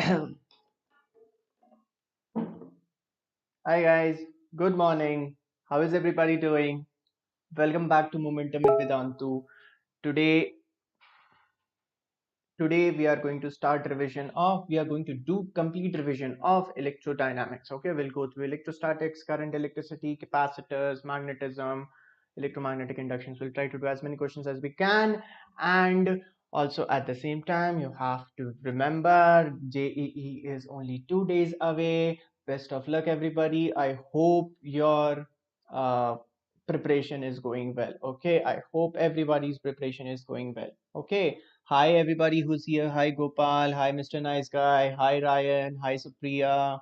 Hi guys, good morning. How is everybody doing? Welcome back to Momentum with Vedantu. Today, today we are going to do complete revision of electrodynamics. Okay, we'll go through electrostatics, current, electricity, capacitors, magnetism, electromagnetic inductions. We'll try to do as many questions as we can, and also at the same time you have to remember JEE is only 2 days away. Best of luck everybody. I hope your uh, preparation is going well. Okay, I hope everybody's preparation is going well. Okay. Hi everybody who's here. Hi Gopal. Hi Mr. Nice Guy. Hi Ryan. Hi Supriya.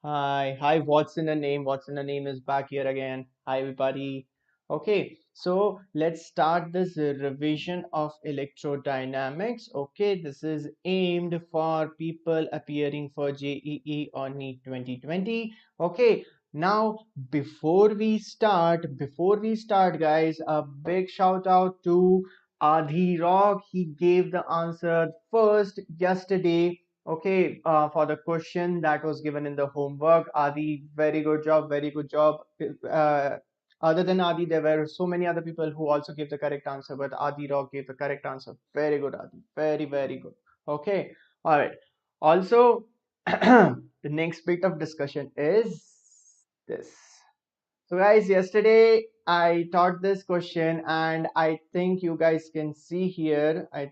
Hi. What's in a name? What's in a name is back here again. Hi everybody. Okay, so let's start this revision of electrodynamics. Okay, this is aimed for people appearing for JEE or NEET 2020. Okay, now before we start, guys, a big shout out to Adi Rock. He gave the answer first yesterday. Okay, for the question that was given in the homework. Adi, very good job, very good job. Other than Adi, there were so many other people who also gave the correct answer, but Adi Rock gave the correct answer. Very good, Adi. Very, very good. Okay, all right. Also, the next bit of discussion is this. So guys, yesterday I taught this question and I think you guys can see here, I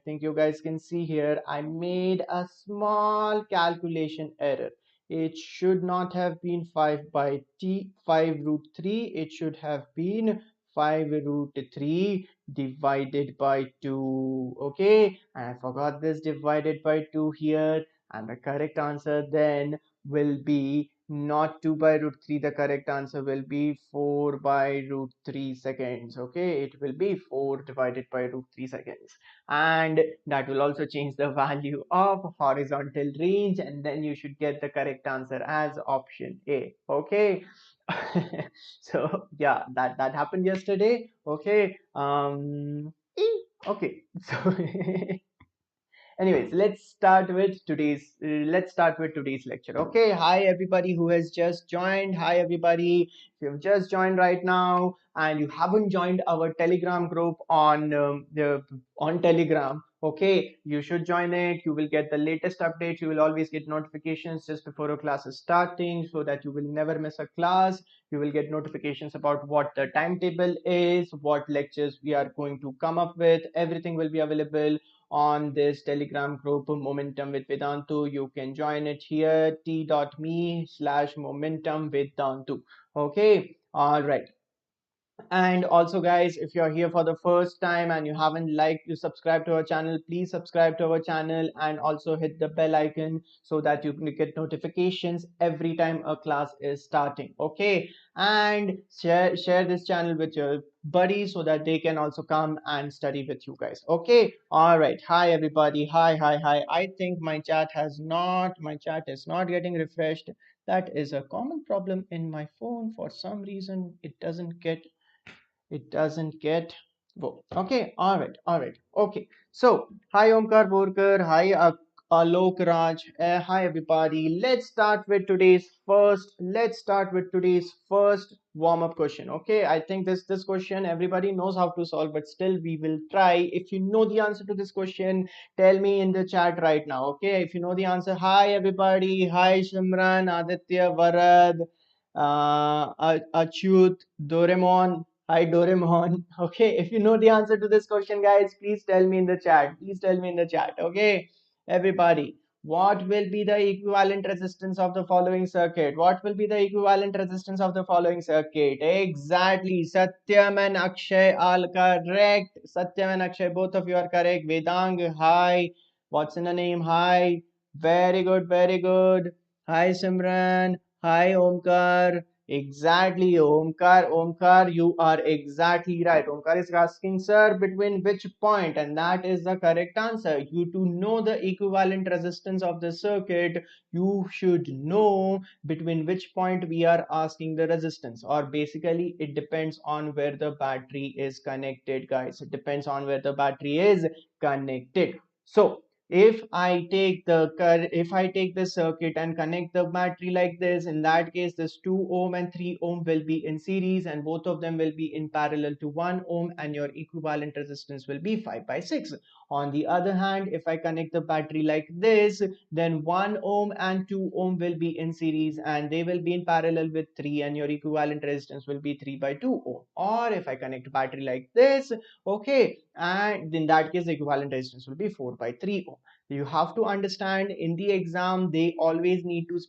made a small calculation error. It should not have been 5 root 3. It should have been 5 root 3 divided by 2. Okay, and I forgot this divided by 2 here, and the correct answer then will be not 2 by root 3. The correct answer will be 4 by root 3 seconds. Okay, it will be 4 divided by root 3 seconds, and that will also change the value of horizontal range, and then you should get the correct answer as option A. Okay. So yeah, that happened yesterday. Okay, okay, so anyways, let's start with today's lecture. Okay, hi everybody who has just joined. Hi everybody, if you've just joined right now and you haven't joined our Telegram group on Telegram, okay, you should join it. You will get the latest updates. You will always get notifications just before a class is starting, so that you will never miss a class. You will get notifications about what the timetable is, what lectures we are going to come up with. Everything will be available on this Telegram group, Momentum with Vedantu. You can join it here, t.me/momentum Vedantu. Okay, all right. And also guys, if you're here for the first time and you haven't liked to subscribe to our channel, please subscribe to our channel and also hit the bell icon so that you can get notifications every time a class is starting. Okay, and share this channel with your buddies so that they can also come and study with you guys. Okay, all right. Hi everybody. Hi. I think my chat is not getting refreshed. That is a common problem in my phone. For some reason it doesn't get whoa. Okay, all right, okay. So hi Omkar Borkar, hi Alok Raj, hi everybody. Let's start with today's first warm-up question. Okay, I think this question everybody knows how to solve, but still we will try. If you know the answer to this question, tell me in the chat right now. Okay, if you know the answer. Hi everybody. Hi Shimran, Aditya, Varad, Achyut, Doraemon. Hi Doraemon. Okay, if you know the answer to this question, guys, please tell me in the chat. Please tell me in the chat. Okay, everybody. What will be the equivalent resistance of the following circuit? What will be the equivalent resistance of the following circuit? Exactly. Satyam and Akshay are correct. Satyam and Akshay, both of you are correct. Vedang, hi. What's in the name? Hi. Very good, very good. Hi Simran. Hi Omkar. Exactly, Omkar, you are exactly right. Omkar is asking, sir, between which point? And that is the correct answer. You to know the equivalent resistance of the circuit, you should know between which point we are asking the resistance. Or basically, it depends on where the battery is connected, guys. It depends on where the battery is connected. So, if I take the circuit and connect the battery like this, in that case this 2 ohm and 3 ohm will be in series and both of them will be in parallel to 1 ohm, and your equivalent resistance will be 5 by 6. On the other hand, if I connect the battery like this, then 1 ohm and 2 ohm will be in series and they will be in parallel with 3, and your equivalent resistance will be 3 by 2 ohm. Or if I connect battery like this, okay, and in that case the equivalent resistance will be 4 by 3 ohm. You have to understand, in the exam they always need to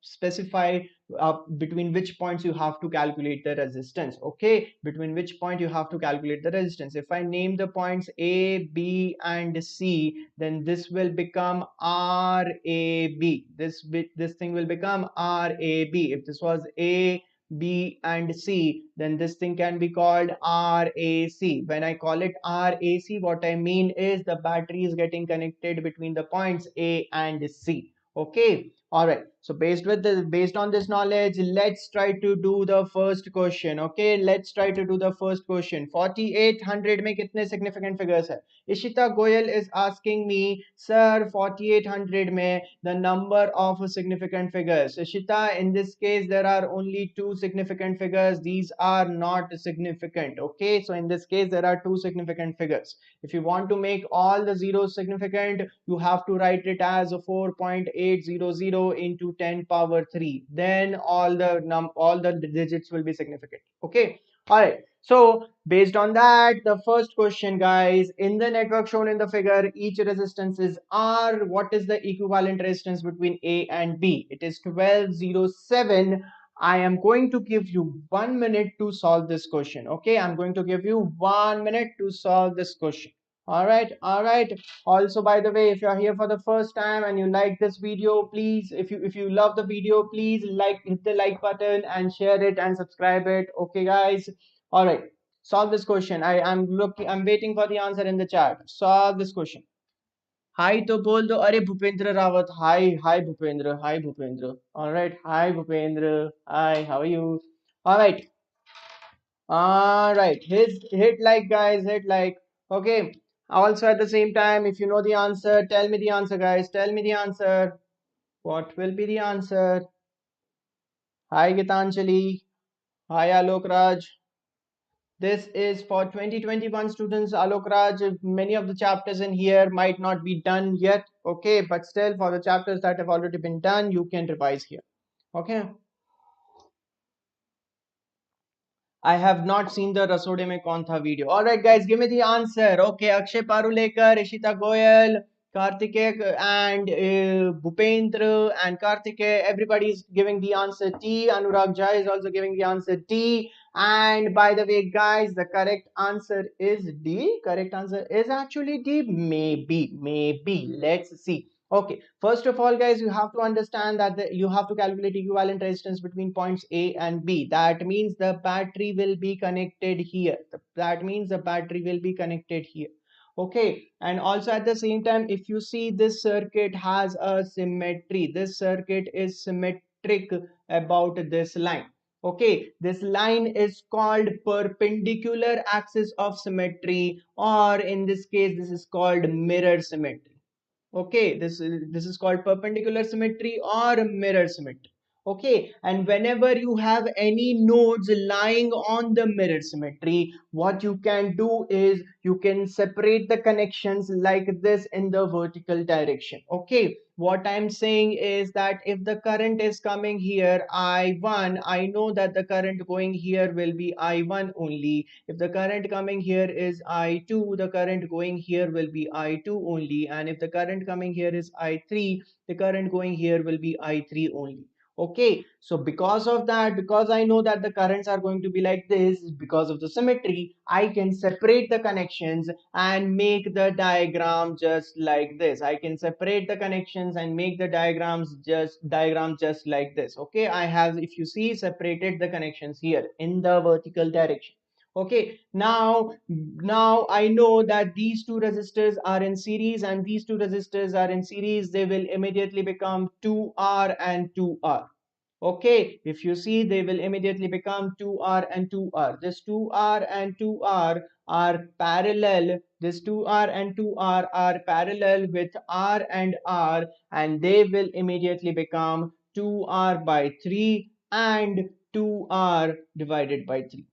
specify between which points you have to calculate the resistance. Okay, between which point you have to calculate the resistance. If I name the points A, B and C, then this will become RAB. This thing will become RAB. If this was A, B and C, then this thing can be called RAC. When I call it RAC, what I mean is the battery is getting connected between the points A and C. Okay, all right. So based on this knowledge, let's try to do the first question. Okay, let's try to do the first question. 4800 में कितने significant figures है? Ishita Goyal is asking me, sir, 4800 में the number of significant figures. Ishita, in this case, there are only two significant figures. These are not significant. Okay, so in this case, there are two significant figures. If you want to make all the zeros significant, you have to write it as 4.800 into 10 power 3. Then all the digits will be significant. Okay, all right. So based on that, the first question, guys, in the network shown in the figure, each resistance is R. What is the equivalent resistance between A and B? It is 1207. I am going to give you 1 minute to solve this question. Okay, I'm going to give you 1 minute to solve this question. All right, all right. Also, by the way, if you are here for the first time and you like this video, please, if you love the video, please hit the like button and share it and subscribe it. Okay, guys. All right, solve this question. I'm waiting for the answer in the chat. Solve this question. Hi तो बोल दो. अरे Bhupendra Rawat. Hi Bhupendra. Hi Bhupendra. All right. Hi Bhupendra. Hi, how are you? All right. All right. Hit like, guys. Hit like. Okay. Also at the same time, if you know the answer, tell me the answer, guys. Tell me the answer. What will be the answer? Hi Gitanjali. Hi Alok Raj. This is for 2021 students, Alok Raj. Many of the chapters in here might not be done yet, okay, but still for the chapters that have already been done, you can revise here, okay. I have not seen the Rasode Mein Kaun Tha video. All right, guys, give me the answer. Okay, Akshay Parulekar, Ishita Goyal, Karthike and Bhupendra and Karthike. Everybody is giving the answer T. Anurag Jha is also giving the answer T. And by the way, guys, the correct answer is D. Correct answer is actually D. Maybe. Let's see. Okay, first of all, guys, you have to understand that you have to calculate equivalent resistance between points A and B. That means the battery will be connected here. That means the battery will be connected here. Okay, and also at the same time, if you see this circuit has a symmetry, this circuit is symmetric about this line. Okay, this line is called perpendicular axis of symmetry, or in this case, this is called mirror symmetry. Okay, this is called perpendicular symmetry or mirror symmetry. Okay, and whenever you have any nodes lying on the mirror symmetry, what you can do is you can separate the connections like this in the vertical direction. Okay, what I'm saying is that if the current is coming here I1, I know that the current going here will be I1 only. If the current coming here is I2, the current going here will be I2 only. And if the current coming here is I3, the current going here will be I3 only. Okay, so because of that, because I know that the currents are going to be like this, because of the symmetry, I can separate the connections and make the diagram just like this. I can separate the connections and make the diagram just like this. Okay, I have, if you see, separated the connections here in the vertical direction. Okay, now I know that these two resistors are in series, and these two resistors are in series. They will immediately become 2R and 2R. Okay, if you see, they will immediately become 2r and 2r. This 2r and 2r are parallel. This 2r and 2r are parallel with r and r, and they will immediately become 2r by 3 and 2r divided by 3.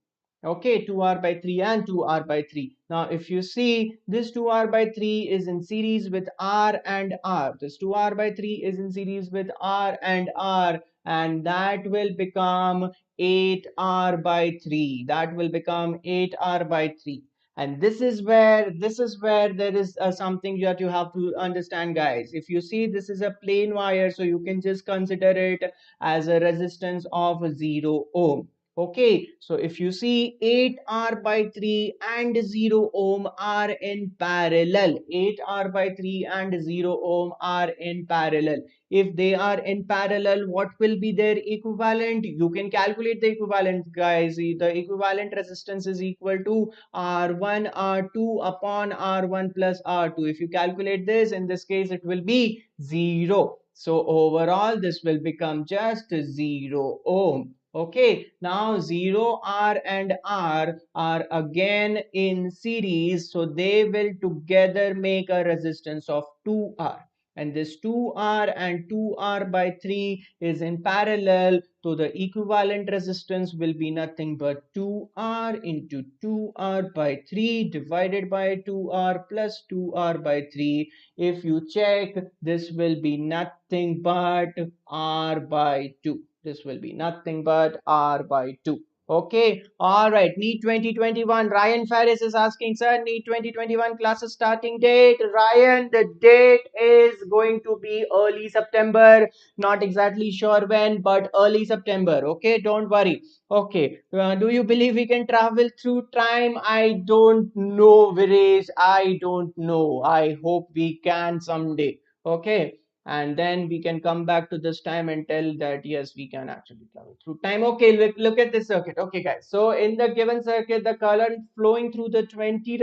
Okay, 2r by 3 and 2r by 3. Now, if you see, this 2r by 3 is in series with r and r. This 2r by 3 is in series with r and r, and that will become 8r by 3. That will become 8r by 3. And this is where there is something that you have to understand, guys. If you see, this is a plain wire, so you can just consider it as a resistance of 0 ohm. Okay, so if you see, 8r by 3 and 0 ohm are in parallel. 8r by 3 and 0 ohm are in parallel. If they are in parallel, what will be their equivalent? You can calculate the equivalent, guys. The equivalent resistance is equal to R1 R2 upon R1 plus R2. If you calculate this, in this case it will be 0. So overall this will become just 0 ohm. Okay, now 0 R and R are again in series, so they will together make a resistance of 2R, and this 2r and 2r by 3 is in parallel, so the equivalent resistance will be nothing but 2r into 2r by 3 divided by 2r plus 2r by 3. If you check, this will be nothing but r by 2. This will be nothing but r by 2. Okay, all right. NEET 2021. Ryan Faris is asking, sir, NEET 2021 classes starting date. Ryan, the date is going to be early September. Not exactly sure when, but early September. Okay, don't worry. Okay, do you believe we can travel through time? I don't know, Viresh. I don't know. I hope we can someday. Okay, and then we can come back to this time and tell that yes, we can actually travel through time. Okay, look at this circuit. Okay, guys, so in the given circuit, the current flowing through the 20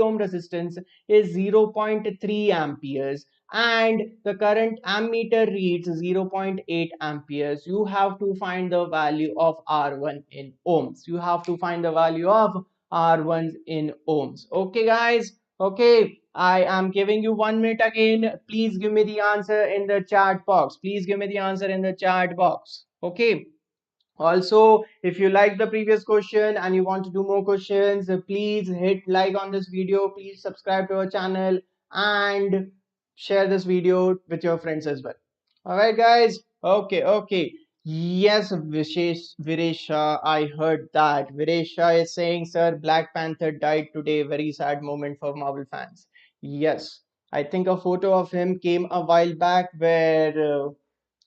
ohm resistance is 0.3 amperes, and the current ammeter reads 0.8 amperes. You have to find the value of R1 in ohms. You have to find the value of R1 in ohms. Okay, guys. Okay, I am giving you 1 minute again. Please give me the answer in the chat box. Please give me the answer in the chat box. Okay. Also, if you like the previous question and you want to do more questions, please hit like on this video. Please subscribe to our channel and share this video with your friends as well. All right, guys. Okay, okay. Yes, Viresha, I heard that. Viresha is saying, sir, Black Panther died today. Very sad moment for Marvel fans. Yes, I think a photo of him came a while back where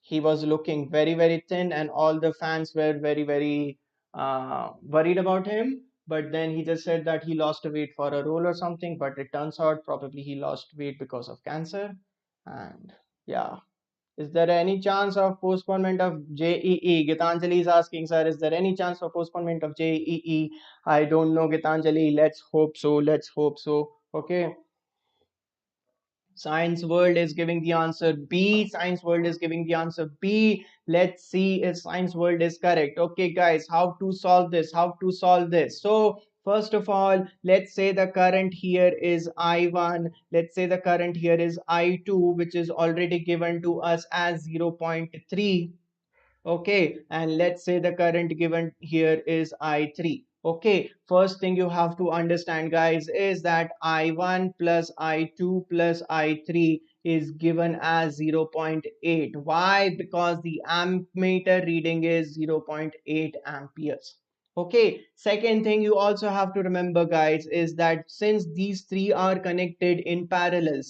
he was looking very, very thin, and all the fans were very, very worried about him. But then he just said that he lost weight for a role or something. But it turns out probably he lost weight because of cancer. And yeah. Is there any chance of postponement of JEE? Gitanjali is asking, sir, is there any chance of postponement of JEE? I don't know, Gitanjali. Let's hope so. Let's hope so. Okay. Science World is giving the answer B. Science World is giving the answer B. Let's see if Science World is correct. Okay, guys, how to solve this? How to solve this? So, first of all, let's say the current here is I1. Let's say the current here is I2, which is already given to us as 0.3. Okay, and let's say the current given here is I3. Okay, first thing you have to understand, guys, is that I1 plus I2 plus I3 is given as 0.8. Why? Because the ammeter reading is 0.8 amperes. Okay, second thing you also have to remember, guys, is that since these three are connected in parallel,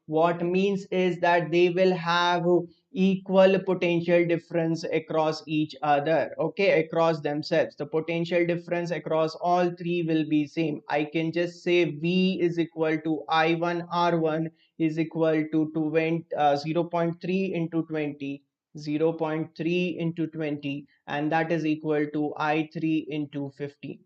what means is that they will have equal potential difference across each other. Okay, across themselves, the potential difference across all three will be same. I can just say V is equal to I1 R1 is equal to 0.3 into 20, 0.3 into 20, and that is equal to I3 into 15.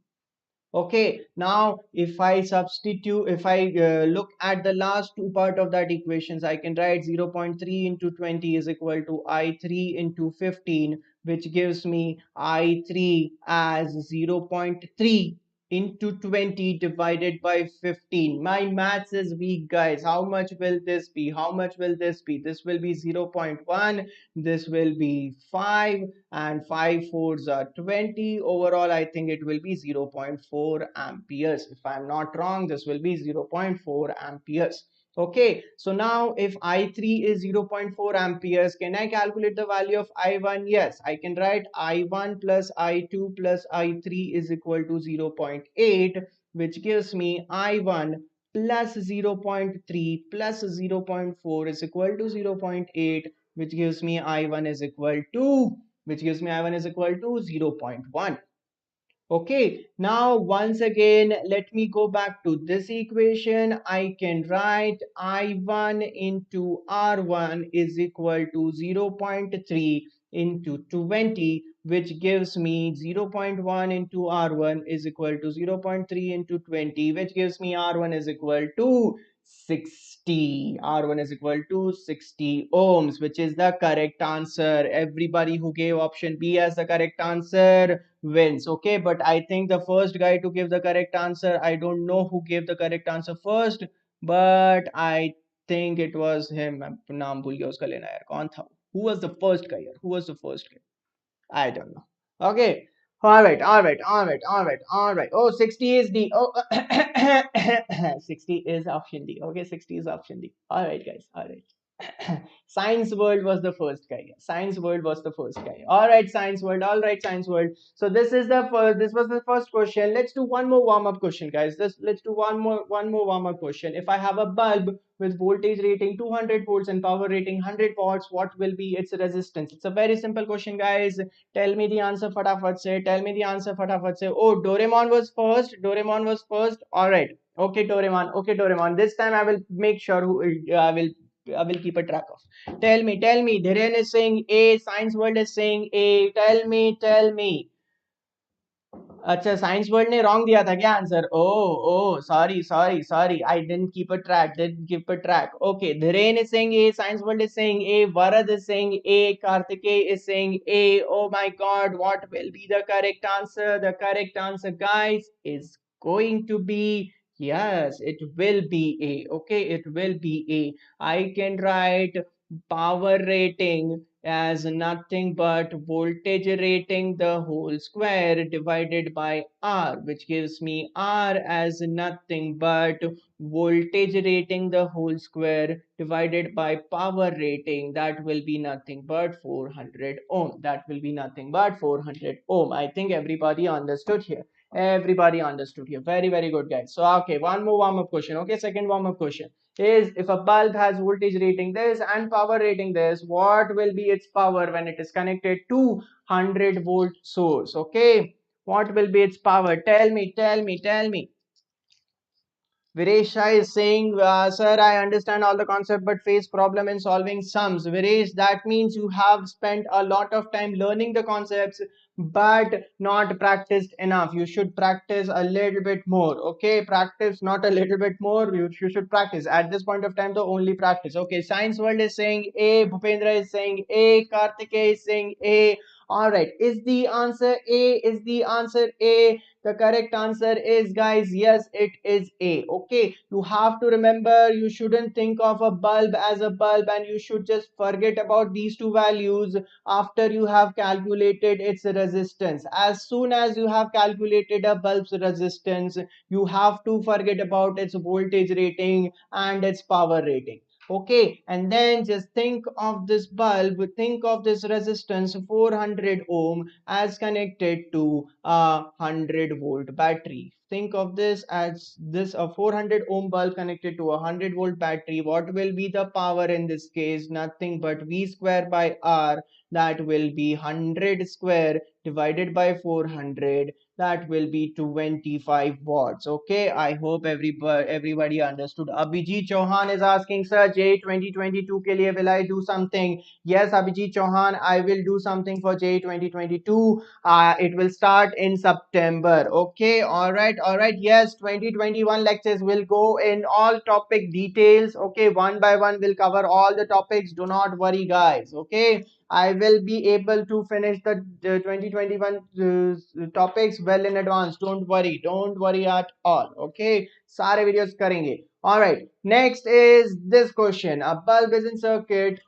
Okay, now if I substitute, if I look at the last two part of that equations, I can write 0.3 into 20 is equal to I3 into 15, which gives me I3 as 0.3 into 20 divided by 15. My maths is weak, guys. How much will this be? How much will this be? This will be 0.1. This will be 5, and 5 fours are 20. Overall, I think it will be 0.4 amperes. If I'm not wrong, this will be 0.4 amperes. Okay, so now if I3 is 0.4 amperes, can I calculate the value of I1? Yes, I can write I1 plus I2 plus I3 is equal to 0.8, which gives me I1 plus 0.3 plus 0.4 is equal to 0.8, which gives me I1 is equal to 0.1. Okay, now once again, let me go back to this equation. I can write I1 into R1 is equal to 0.3 into 20, which gives me 0.1 into R1 is equal to 0.3 into 20, which gives me R1 is equal to 60. R1 is equal to 60 ohms, which is the correct answer. Everybody who gave option B as the correct answer wins. Okay, but I think the first guy to give the correct answer, I don't know who gave the correct answer first, but I think it was him. नाम भूल गया उसका लेना यार, कौन था? Who was the first guy? Who was the first guy? I don't know. Okay. All right, all right, all right, all right, all right. Oh, 60 is D. Oh, 60 is option D. Okay, 60 is option D. All right, guys. All right. Science world was the first guy. Science world was the first guy. All right, science world. All right, science world. So this is the first. This was the first question. Let's do one more warm up question, guys. Let's do one more warm up question. If I have a bulb with voltage rating 200 volts and power rating 100 watts, what will be its resistance? It's a very simple question, guys. Tell me the answer fatafat se. Tell me the answer fatafat se. Oh, Doraemon was first. Doraemon was first. All right. Okay, Doraemon. Okay, Doraemon. This time I will make sure who I will keep a track of. Tell me, tell me. Dhiren is saying A. Science World is saying A. Tell me, tell me. अच्छा Science World ने wrong दिया था क्या answer oh oh sorry sorry sorry I didn't keep a track okay Dhiren is saying A Science World is saying A Varad is saying A Kartikeya is saying A oh my god what will be the correct answer guys is going to be yes it will be A. Okay, it will be A. I can write power rating as nothing but voltage rating the whole square divided by R, which gives me R as nothing but voltage rating the whole square divided by power rating. That will be nothing but 400 ohm. That will be nothing but 400 ohm. I think everybody understood here. Everybody understood here. Very, very good, guys. So, okay, one more warm up question. Okay, second warm up question is if a bulb has voltage rating this and power rating this, what will be its power when it is connected to 100 volt source? Okay, what will be its power? Tell me, tell me, tell me. Viresh Shah is saying, sir, I understand all the concept but face problem in solving sums. Viresh, that means you have spent a lot of time learning the concepts but not practiced enough. You should practice a little bit more. Okay, practice not a little bit more. You should practice. At this point of time, the only practice. Okay, Science World is saying A, Bhupendra is saying A, Kartikeya is saying A. All right, is the answer A? Is the answer A? The correct answer is, guys, yes, it is A. Okay, you have to remember you shouldn't think of a bulb as a bulb and you should just forget about these two values after you have calculated its resistance. As soon as you have calculated a bulb's resistance, you have to forget about its voltage rating and its power rating. Okay, and then just think of this bulb, think of this resistance 400 ohm as connected to a 100 volt battery. Think of this as this a 400 ohm bulb connected to a 100 volt battery. What will be the power in this case? Nothing but V square by R. That will be 100 square divided by 400. that will be 25 watts. Okay, I hope everybody understood. Abhijit Chauhan is asking, sir, JEE 2022 ke liye will I do something? Yes, Abhijit Chauhan, I will do something for JEE 2022. It will start in September. Okay, all right. Yes, 2021 lectures will go in all topic details. Okay, one by one we'll cover all the topics. Do not worry, guys. Okay, I will be able to finish the 2021 topics well in advance. Don't worry at all. Okay, सारे videos करेंगे. All right. Next is this question. A bulb is in circuit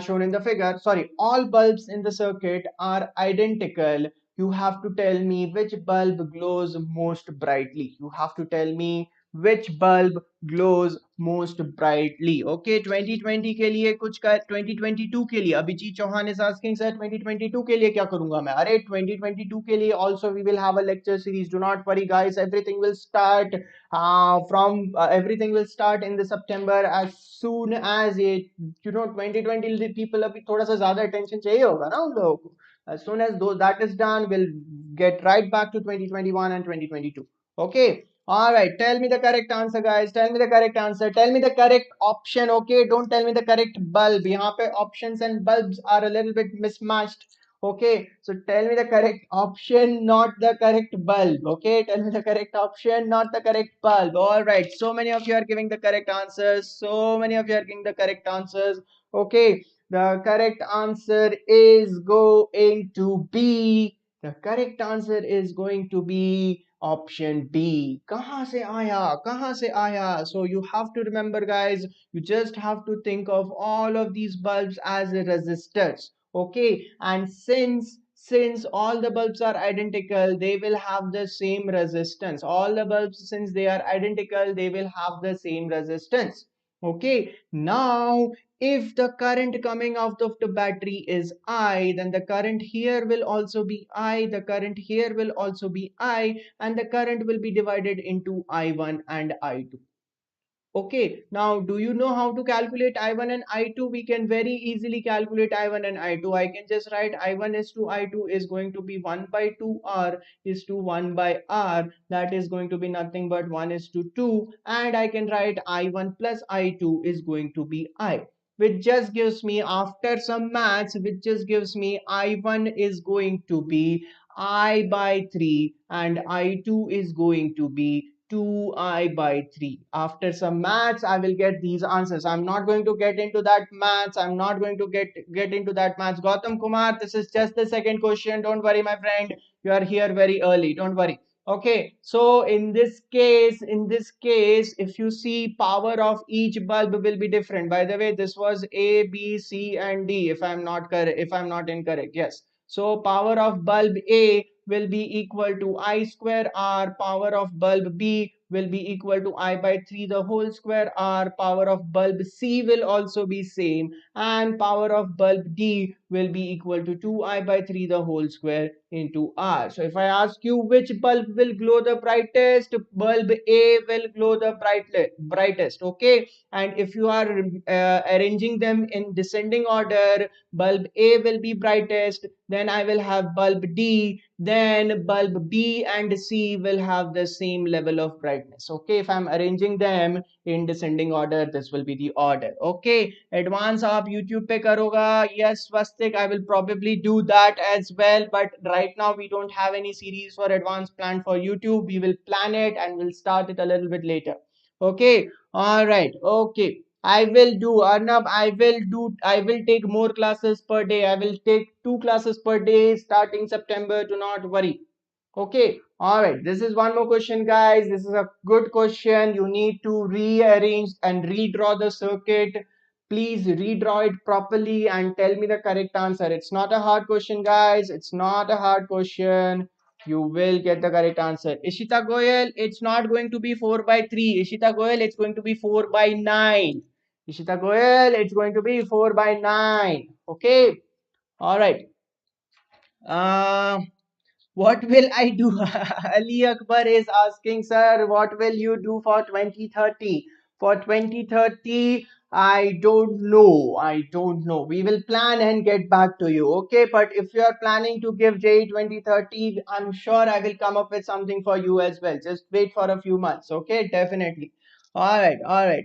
shown in the figure. Sorry, all bulbs in the circuit are identical. You have to tell me which bulb glows most brightly. You have to tell me which bulb glows most brightly. Okay, 2020 के लिए कुछ कर 2022 के लिए Abhijit Chauhan is asking, sir, 2022 के लिए क्या करूंगा मैं? अरे 2022 के लिए also we will have a lecture series. Do not worry, guys. Everything will start everything will start in the September as soon as it 2020 people अभी थोड़ा सा ज्यादा attention चाहिए होगा ना उन लोगों को. As soon as that is done, we'll get right back to 2021 and 2022. Okay. All right. Tell me the correct answer, guys. Tell me the correct answer. Tell me the correct option. Okay. Don't tell me the correct bulb. यहाँ पे options and bulbs are a little bit mismatched. Okay. So tell me the correct option, not the correct bulb. Okay. Tell me the correct option, not the correct bulb. All right. So many of you are giving the correct answers. So many of you are giving the correct answers. Okay. The correct answer is going to be, the correct answer is going to be option B. कहाँ से आया? So you have to remember, guys, you just have to think of all of these bulbs as resistors. Okay, and since all the bulbs are identical, they will have the same resistance. All the bulbs, since they are identical, they will have the same resistance. Okay, now if the current coming out of the battery is I, then the current here will also be I, the current here will also be I, and the current will be divided into I1 and I2. Okay, now do you know how to calculate I1 and I2? We can very easily calculate I1 and I2. I can just write I1 is to I2 is going to be 1 by 2R is to 1 by R. That is going to be nothing but 1 is to 2. And I can write I1 plus I2 is going to be I. Which just gives me, after some maths, which just gives me I1 is going to be I by 3 and I2 is going to be 2I by 3. After some maths, I will get these answers. I'm not going to get into that maths. I'm not going to get into that maths. Gautam Kumar, this is just the second question. Don't worry, my friend. You are here very early. Don't worry. Okay, so in this case, if you see, power of each bulb will be different. By the way, this was A, B, C, and D. If I'm not correct, if I'm not incorrect, yes. So power of bulb A will be equal to I square R. Power of bulb B will be equal to I by 3 the whole square R. Power of bulb C will also be same, and power of bulb D will be equal to 2I by 3 the whole square into R. So if I ask you which bulb will glow the brightest, bulb A will glow the brightest. Okay, and if you are arranging them in descending order, bulb A will be brightest, then I will have bulb D, then bulb B and C will have the same level of brightness. Okay, if I'm arranging them in descending order, this will be the order. Okay, advance आप YouTube पे करोगा? Yes, Swastik, I will probably do that as well, but right now we don't have any series for advance planned for YouTube. We will plan it and we'll start it a little bit later. Okay, all right, okay. I will do, Arnab, I will take more classes per day. I will take 2 classes per day starting September. Do not worry. Okay, all right. This is one more question, guys. This is a good question. You need to rearrange and redraw the circuit. Please redraw it properly and tell me the correct answer. It's not a hard question, guys. It's not a hard question. You will get the correct answer. Ishita Goyal, it's not going to be 4 by 3. Ishita Goyal, it's going to be 4 by 9. Ishita Goyal, it's going to be 4 by 9. Okay. All right. What will I do? Ali Akbar is asking, sir, what will you do for 2030? For 2030, I don't know. I don't know. We will plan and get back to you. Okay. But if you are planning to give JEE 2030, I'm sure I will come up with something for you as well. Just wait for a few months. Okay. Definitely. All right. All right.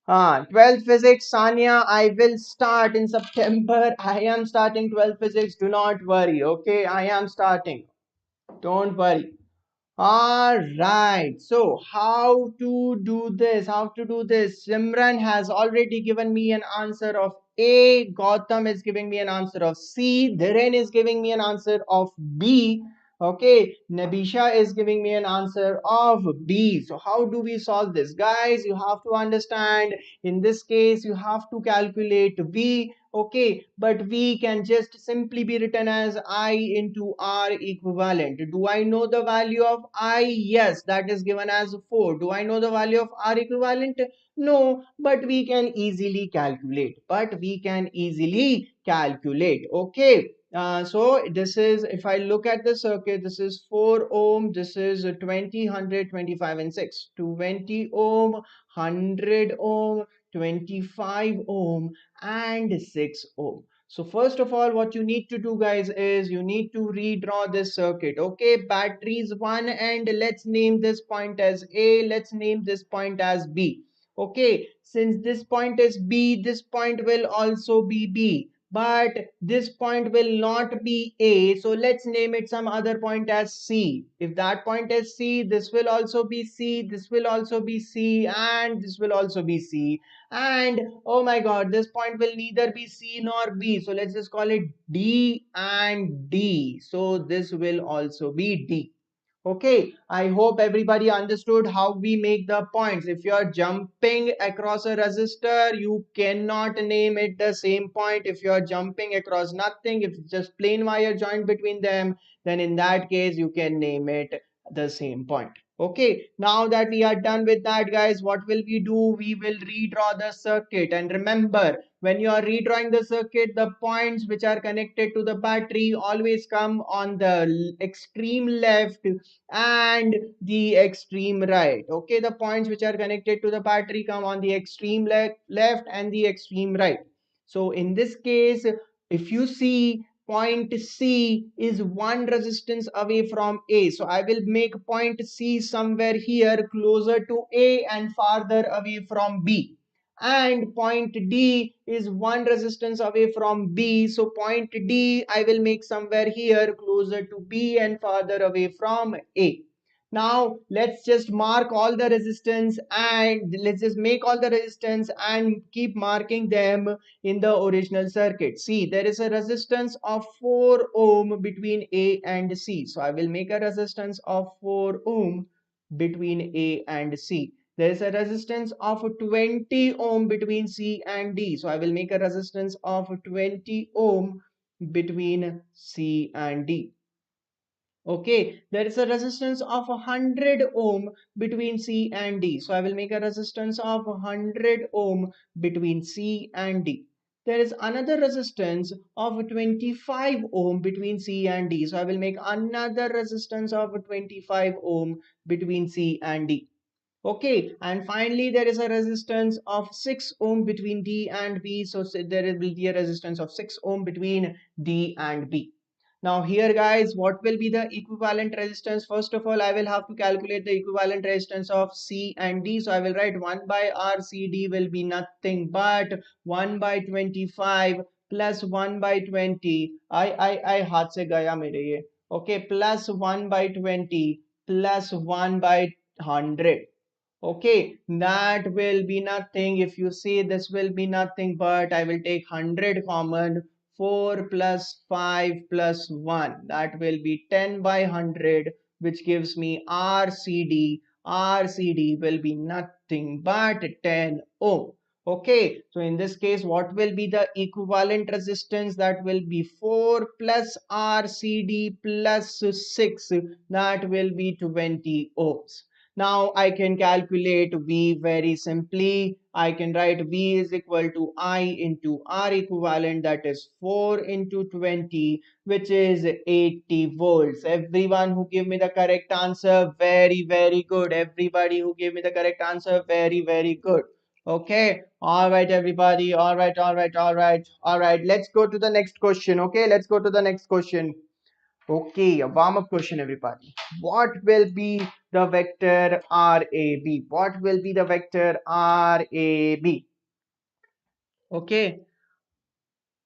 12th physics, Sanya, I will start in September. I am starting 12th physics. Do not worry. Okay. I am starting. Don't worry. All right. So, how to do this? How to do this? Simran has already given me an answer of A. Gautam is giving me an answer of C. Dhiren is giving me an answer of B. Okay. Nabisha is giving me an answer of B. So, how do we solve this? Guys, you have to understand, in this case, you have to calculate V. Okay, but V can just simply be written as I into R equivalent. Do I know the value of I? Yes, that is given as 4. Do I know the value of R equivalent? No, but we can easily calculate. Okay. So this is, if I look at the circuit, this is 4 ohm, this is 20, 100, 25 and 6. 20 ohm, 100 ohm, 25 ohm and 6 ohm. So first of all, what you need to do, guys, is you need to redraw this circuit. Okay, batteries 1, and let's name this point as A, let's name this point as B. Okay, since this point is B, this point will also be B, but this point will not be A, so let's name it some other point as C. If that point is C, this will also be C, this will also be C, and this will also be C. And oh my god, this point will neither be C nor B, so let's just call it D and D. So this will also be D. Okay, I hope everybody understood how we make the points. If you are jumping across a resistor, you cannot name it the same point. If you are jumping across nothing, if it's just plain wire joint between them, then in that case you can name it the same point. Okay, now that we are done with that, guys, what will we do? We will redraw the circuit. And remember, when you are redrawing the circuit, the points which are connected to the battery always come on the extreme left and the extreme right. Okay, the points which are connected to the battery come on the extreme left and the extreme right. So in this case, if you see, point C is one resistance away from A, so I will make point C somewhere here closer to A and farther away from B. And point D is one resistance away from B, so point D I will make somewhere here closer to B and farther away from A. Now let's just mark all the resistance, and let's just make all the resistance and keep marking them in the original circuit. See, there is a resistance of 4 ohm between A and C, so I will make a resistance of 4 ohm between A and C. There is a resistance of 20 ohm between C and D, so I will make a resistance of 20 ohm between C and D. Okay, there is a resistance of 100 ohm between C and D, so I will make a resistance of 100 ohm between C and D. There is another resistance of 25 ohm between C and D, so I will make another resistance of 25 ohm between C and D. Okay, and finally there is a resistance of 6 ohm between D and B, so there will be a resistance of 6 ohm between D and B. Now here, guys, what will be the equivalent resistance? First of all, I will have to calculate the equivalent resistance of C and D. So I will write 1 by RCD will be nothing but 1 by 25 plus 1 by 20. I हाथ से गया मेरे ये. Okay, plus 1 by 20 plus 1 by 100. Okay, that will be nothing. If you see, this will be nothing, but I will take 100 common. 4 plus 5 plus 1, that will be 10 by 100, which gives me RCD. RCD will be nothing but 10 ohm. Okay, so in this case, what will be the equivalent resistance? That will be 4 plus RCD plus 6, that will be 20 ohms. Now I can calculate V very simply. I can write V is equal to I into R equivalent, that is 4 into 20, which is 80 volts. Everyone who gave me the correct answer, very, very good. Everybody who gave me the correct answer, very, very good. Okay, all right, everybody. All right, all right, all right, all right. Let's go to the next question. Okay, let's go to the next question. Okay, a warm-up question, everybody. What will be the vector RAB? What will be the vector RAB? Okay,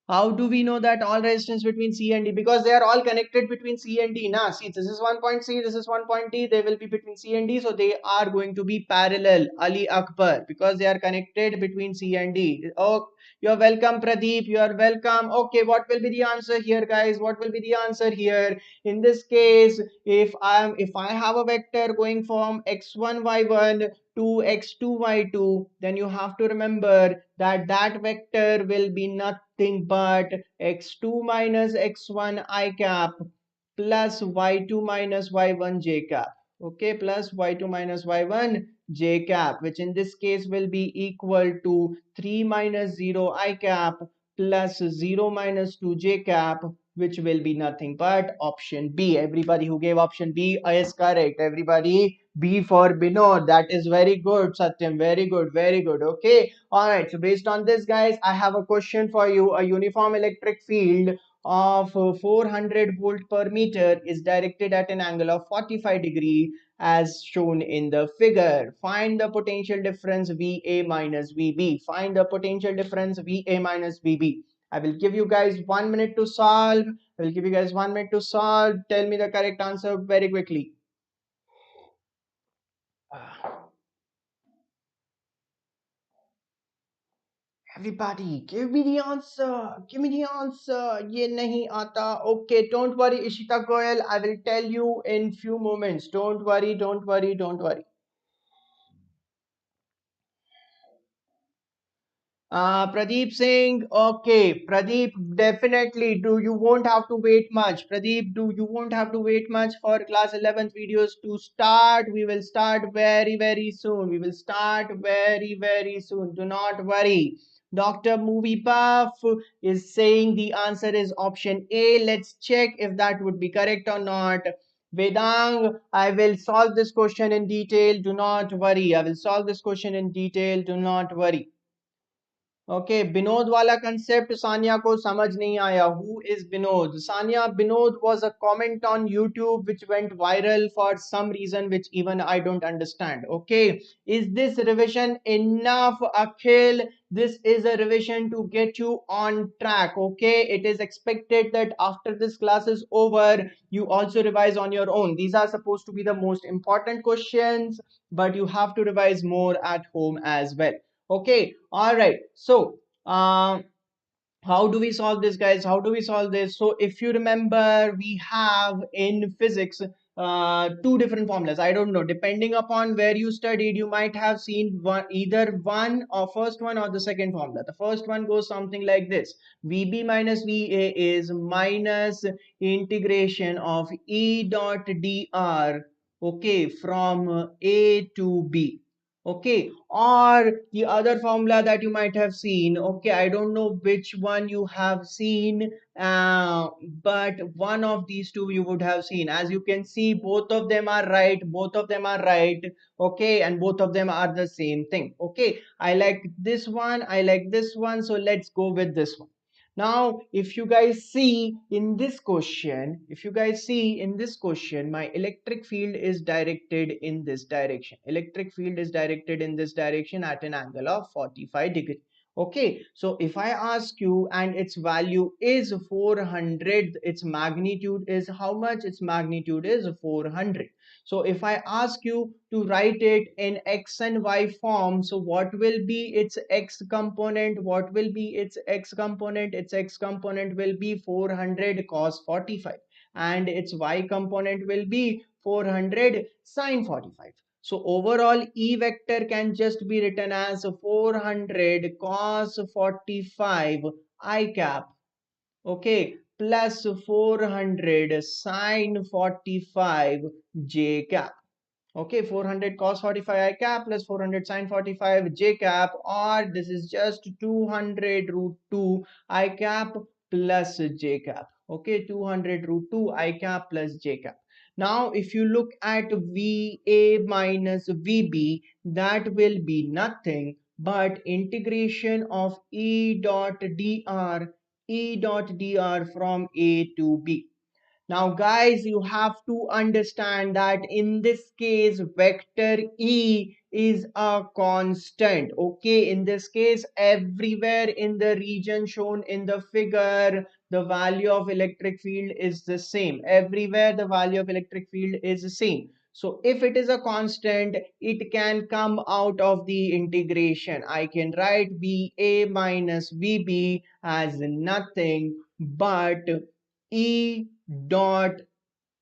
how do we know that all resistance between C and D? Because they are all connected between C and D. Now, see, this is one point C, this is one point D. They will be between C and D, so they are going to be parallel. Ali Akbar, because they are connected between C and D. Oh, you're welcome, Pradeep. You are welcome. Okay, what will be the answer here, guys? What will be the answer here? In this case, if I have a vector going from x1 y1 to x2 y2, then you have to remember that that vector will be nothing but x2 minus x1 I cap plus y2 minus y1 j cap. Okay, plus y2 minus y1 j cap, which in this case will be equal to 3 minus 0 I cap plus 0 minus 2 j cap, which will be nothing but option B. Everybody who gave option B is correct. Everybody, B for Binod. That is very good, Satyam. Very good, very good. Okay. All right. So based on this, guys, I have a question for you. A uniform electric field of 400 volt per meter is directed at an angle of 45-degree as shown in the figure. Find the potential difference VA minus VB. Find the potential difference VA minus VB. I will give you guys 1 minute to solve. I will give you guys 1 minute to solve. Tell me the correct answer very quickly. Everybody, give me the answer. Give me the answer. Ye nahi aata. Okay, don't worry, Ishita Goyal. I will tell you in few moments. Don't worry, don't worry, don't worry. Pradeep Singh, okay. Pradeep, definitely. Do you won't have to wait much. Pradeep, do you won't have to wait much for class 11th videos to start. We will start very, very soon. We will start very, very soon. Do not worry. Dr. Movie Puff is saying the answer is option A. Let's check if that would be correct or not. Vedang, I will solve this question in detail. Do not worry. I will solve this question in detail. Do not worry. Okay Vinod वाला concept Sania को समझ नहीं आया who is Vinod Sania Vinod was a comment on YouTube which went viral for some reason which even I don't understand okay is this revision enough Akhil this is a revision to get you on track okay it is expected that after this class is over you also revise on your own these are supposed to be the most important questions but you have to revise more at home as well okay all right so how do we solve this guys how do we solve this so if you remember we have in physics two different formulas I don't know depending upon where you studied you might have seen one either one or first one or the second formula the first one goes something like this vb minus va is minus integration of e dot dr okay from a to b okay or the other formula that you might have seen okay I don't know which one you have seen but one of these two you would have seen as you can see both of them are right both of them are right okay and both of them are the same thing okay I like this one I like this one so let's go with this one now, if you guys see in this question, my electric field is directed in this direction. Electric field is directed in this direction at an angle of 45 degree. Okay, so if I ask you and its value is 400, its magnitude is how much? Its magnitude is 400. So if I ask you to write it in x and y form, so what will be its x component? What will be its x component? Its x component will be 400 cos 45 and its y component will be 400 sin 45. So overall E vector can just be written as 400 cos 45 I cap okay plus 400 sin 45 j cap okay 400 cos 45 I cap plus 400 sin 45 j cap or this is just 200 root 2 I cap plus j cap okay 200 root 2 I cap plus j cap now if you look at VA minus VB that will be nothing but integration of E dot dr from A to B. Now, guys, you have to understand that in this case, vector E is a constant. Okay, in this case, everywhere in the region shown in the figure, the value of electric field is the same. Everywhere the value of electric field is the same. So if it is a constant, it can come out of the integration. I can write VA minus VB as nothing but E dot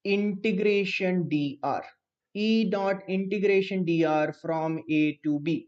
integration dr. E dot integration dr from A to B.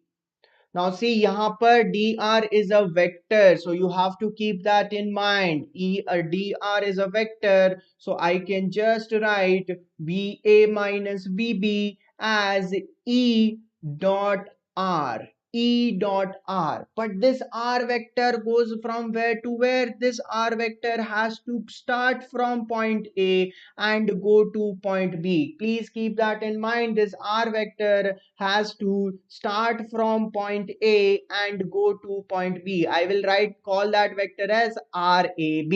Now see, यहाँ पर dr is a vector, so you have to keep that in mind. Dr is a vector, so I can just write VA minus VB as E dot r. E dot r. But this r vector goes from where to where? This r vector has to start from point A and go to point B. Please keep that in mind. This r vector has to start from point A and go to point B. I will call that vector as RAB.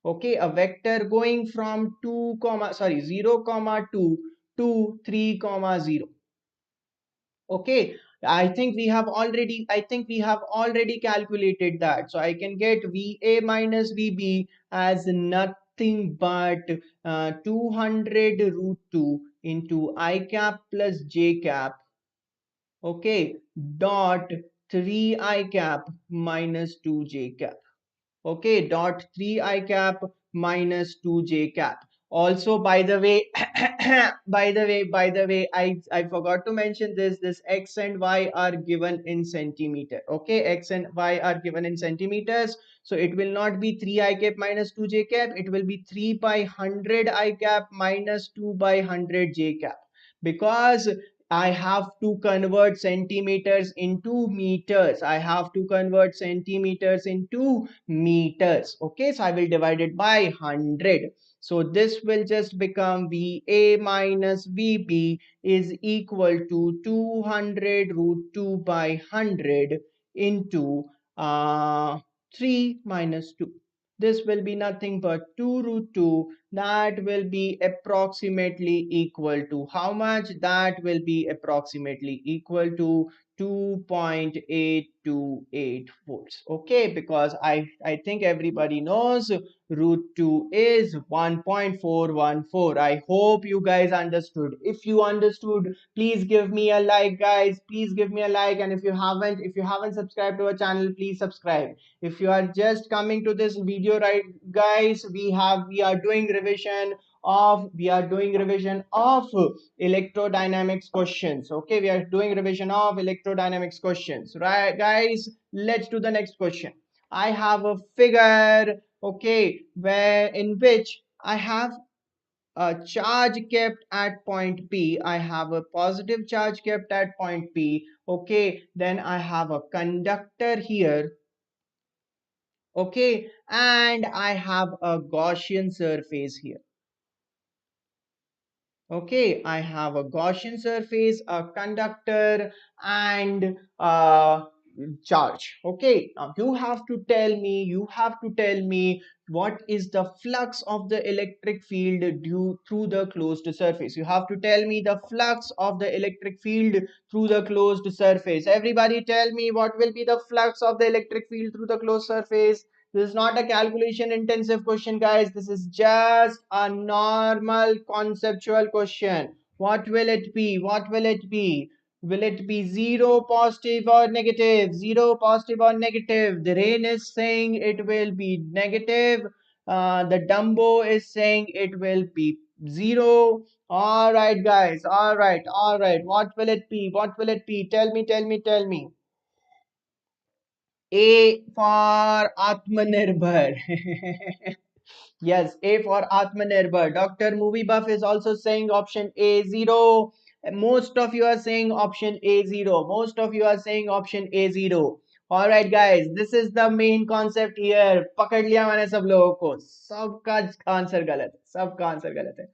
Okay, a vector going from 0 comma 2 to 3 comma 0. Okay, I think we have already calculated that. So I can get VA minus VB as nothing but 200 root 2 into I cap plus J cap. Okay, dot 3 I cap minus 2 J cap. Okay, dot 3 I cap minus 2 J cap. Also, by the way, I forgot to mention this X and Y are given in centimeter. Okay, X and Y are given in centimeters. So it will not be 3 I cap minus 2 J cap. It will be 3 by 100 I cap minus 2 by 100 J cap. Because I have to convert centimeters into meters. I have to convert centimeters into meters. Okay, so I will divide it by 100. So this will just become VA minus VB is equal to 200 root 2 by 100 into 3 minus 2. This will be nothing but 2 root 2. That will be approximately equal to how much? That will be approximately equal to 2.828 volts. Okay, because I think everybody knows root 2 is 1.414. I hope you guys understood. If you understood, please give me a like, guys. Please give me a like. And if you haven't subscribed to our channel, please subscribe. If you are just coming to this video, right, guys, we are doing revision of electrodynamics questions. Okay, we are doing revision of electrodynamics questions, right, guys? Let's do the next question. I have a figure, okay, where in which I have a charge kept at point P. I have a positive charge kept at point P. Okay, then I have a conductor here. Okay, and I have a Gaussian surface here. Okay, I have a Gaussian surface, a conductor, and charge. Okay, now you have to tell me what is the flux of the electric field due through the closed surface. You have to tell me the flux of the electric field through the closed surface. Everybody tell me what will be the flux of the electric field through the closed surface. This is not a calculation intensive question, guys. This is just a normal conceptual question. What will it be? What will it be? Will it be 0 positive or negative? 0 positive or negative? The rain is saying it will be negative. The Dumbo is saying it will be 0. All right, guys. All right. All right. What will it be? What will it be? Tell me, tell me, tell me. A for Atmanirbhar. Yes, A for Atmanirbhar. Dr. Movie Buff is also saying option A 0. Most of you are saying option A 0. Most of you are saying option A 0. All right, guys, this is the main concept here. पकड़ लिया मैंने सब लोगों को. सबका answer गलत है. सबका आंसर गलत है.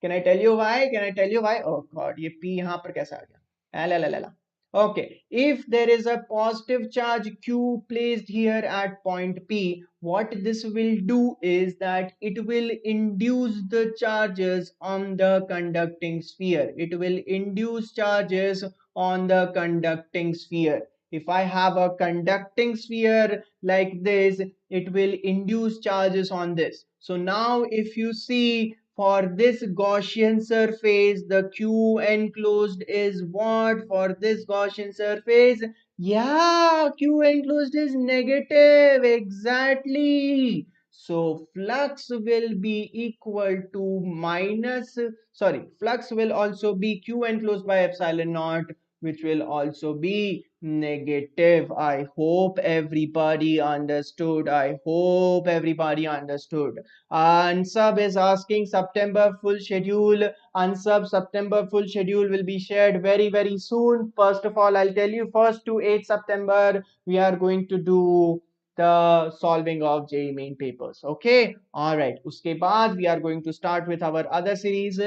Can I tell you why? Can I tell you why? Oh God, ये P यहाँ पर कैसे आ गया? ला ला ला ला. Okay, if there is a positive charge Q placed here at point P, what this will do is that it will induce the charges on the conducting sphere. It will induce charges on the conducting sphere. If I have a conducting sphere like this, it will induce charges on this. So now if you see, for this Gaussian surface, the Q enclosed is what? For this Gaussian surface, yeah, Q enclosed is negative, exactly. So flux will be equal to minus, sorry, flux will also be Q enclosed by epsilon naught, which will also be negative. I hope everybody understood. I hope everybody understood. Unsub is asking September full schedule. Unsub September full schedule will be shared very soon. First of all, I'll tell you, 1st to 8th September we are going to do the solving of JEE main papers. Okay, all right. Uske baad we are going to start with our other series.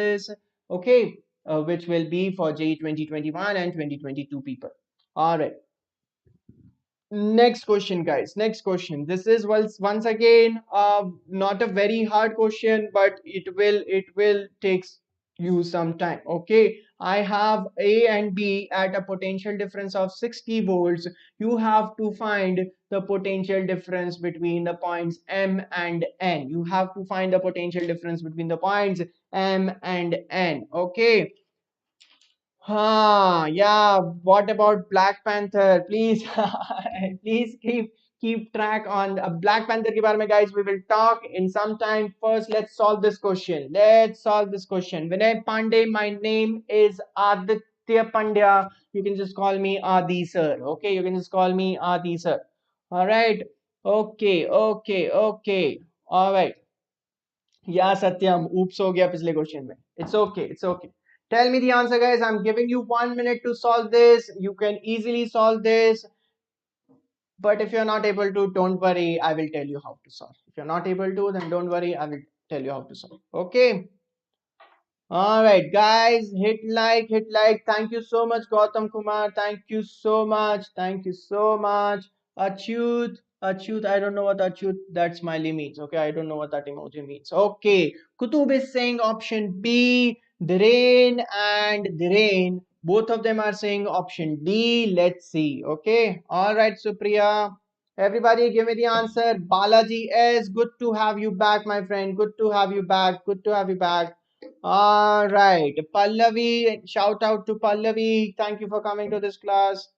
Okay, which will be for JEE 2021 and 2022 people. All right. Next question, guys. Next question. This is once again not a very hard question, but it will take you some time. Okay, I have A and B at a potential difference of 60 volts. You have to find the potential difference between the points M and N. You have to find the potential difference between the points M and N. Okay, yeah. What about Black Panther? Please, please keep track on Black Panther के बारे में, guys. We will talk in some time. First, let's solve this question. Let's solve this question. Vinay Pandey, my name is Aditya Pandya. You can just call me Adi sir. Okay, you can just call me Adi sir. All right. Okay, okay, okay. All right. Yeah, Satyam. Oops हो गया पिछले question में. It's okay. It's okay. Tell me the answer, guys. I'm giving you 1 minute to solve this. You can easily solve this. But if you're not able to, don't worry. I will tell you how to solve. If you're not able to, then don't worry. I will tell you how to solve. Okay. All right, guys, hit like, hit like. Thank you so much, Gautam Kumar. Thank you so much. Thank you so much. Achyut, Achyut, I don't know what Achyut, that smiley means. Okay, I don't know what that emoji means. Okay, Kutub is saying option B, Dhiren and Dhiren. Both of them are saying option D. Let's see. Okay, all right, Supriya. Everybody, give me the answer. Balaji S, good to have you back, my friend. Good to have you back. Good to have you back. All right, Pallavi, shout out to Pallavi. Thank you for coming to this class.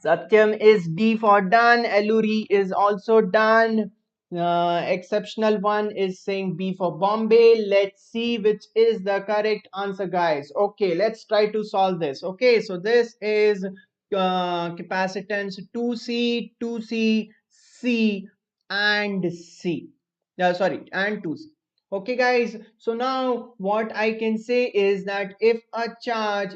Satyam is D for done. Eluri is also done. Exceptional one is saying B for Bombay. Let's see which is the correct answer, guys. Okay, let's try to solve this. Okay, so this is capacitance 2C, 2C, C, and C. Sorry, and 2C. Okay, guys, so now what I can say is that if a charge,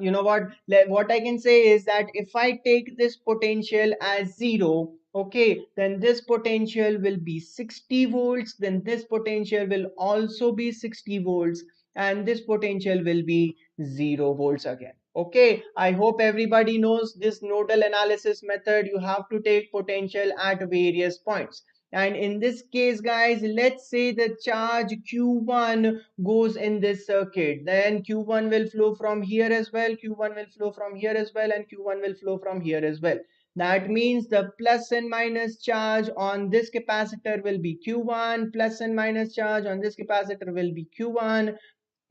you know what I can say is that if I take this potential as 0, okay, then this potential will be 60 volts, then this potential will also be 60 volts, and this potential will be 0 volts again. Okay, I hope everybody knows this nodal analysis method. You have to take potential at various points. And in this case, guys, let's say the charge Q1 goes in this circuit. Then Q1 will flow from here as well, Q1 will flow from here as well, and Q1 will flow from here as well. That means the plus and minus charge on this capacitor will be Q1, plus and minus charge on this capacitor will be Q1,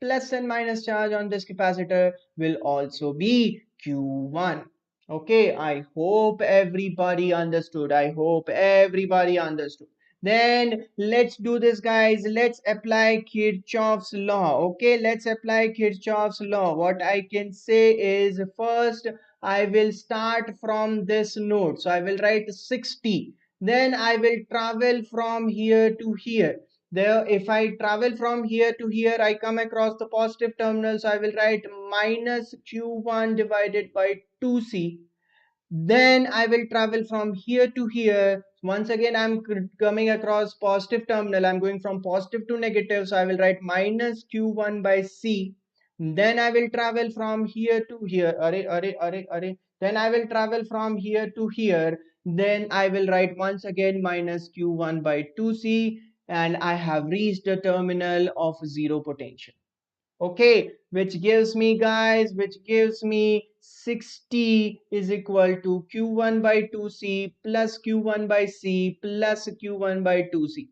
plus and minus charge on this capacitor will also be Q1. Okay, I hope everybody understood. I hope everybody understood. Then let's do this, guys. Let's apply Kirchoff's law. Okay, let's apply Kirchoff's law. What I can say is, first I will start from this node. So I will write 60. Then I will travel from here to here. There, if I travel from here to here, I come across the positive terminal, so I will write minus Q1 divided by 2C. Then I will travel from here to here. Once again, I'm coming across positive terminal. I'm going from positive to negative, so I will write minus Q1 by C. Then I will travel from here to here. Array. Then I will travel from here to here. Then I will write once again minus q1 by 2c, and I have reached a terminal of zero potential. Okay, which gives me, guys, which gives me 60 is equal to q1 by 2c plus q1 by c plus q1 by 2c,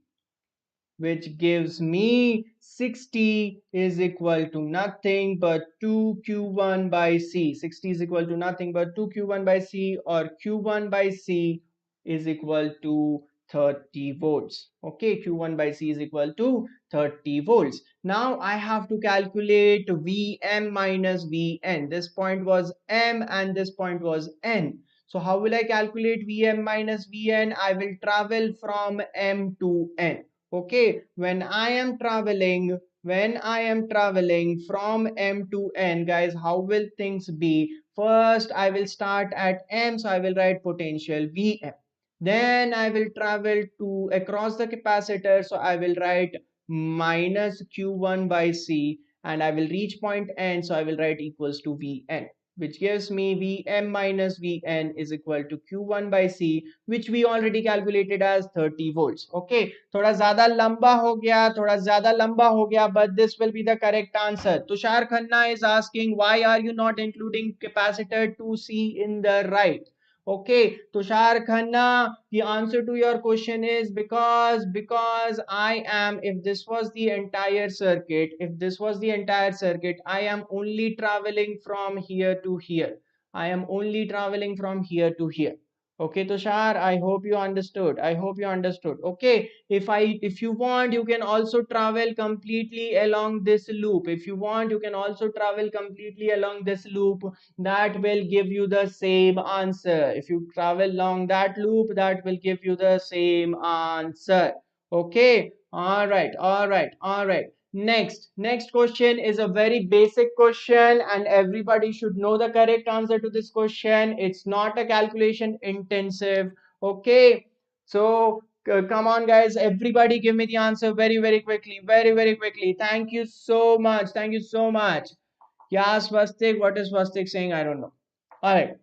which gives me 60 is equal to nothing but 2q1 by c. 60 is equal to nothing but 2q1 by c, or q1 by c is equal to 30 volts. Okay, q1 by c is equal to 30 volts. Now I have to calculate Vm minus Vn. This point was m and this point was n. So how will I calculate Vm minus Vn? I will travel from m to n. Okay, when I am traveling from m to n, guys, how will things be? First I will start at m, so I will write potential Vm. Then I will travel to across the capacitor, so I will write minus q1 by c, and I will reach point n, so I will write equals to Vn, which gives me Vm minus Vn is equal to q1 by c, which we already calculated as 30 volts. Okay, थोड़ा ज़्यादा लंबा हो गया, थोड़ा ज़्यादा लंबा हो गया, but this will be the correct answer. Tushar Khanna is asking, why are you not including capacitor 2C in the right? Okay, Tushar Khanna, the answer to your question is because I am, if this was the entire circuit, I am only traveling from here to here. I am only traveling from here to here. Okay, Tushar, I hope you understood. Okay, if you want, you can also travel completely along this loop. If you want, you can also travel completely along this loop. That will give you the same answer. If you travel along that loop, that will give you the same answer. Okay, all right. Next question is a very basic question, and everybody should know the correct answer to this question. It's not a calculation intensive. Okay, so come on, guys, everybody give me the answer very quickly, very quickly. Thank you so much. Yeah, Swastik, what is Swastik saying? I don't know. All right.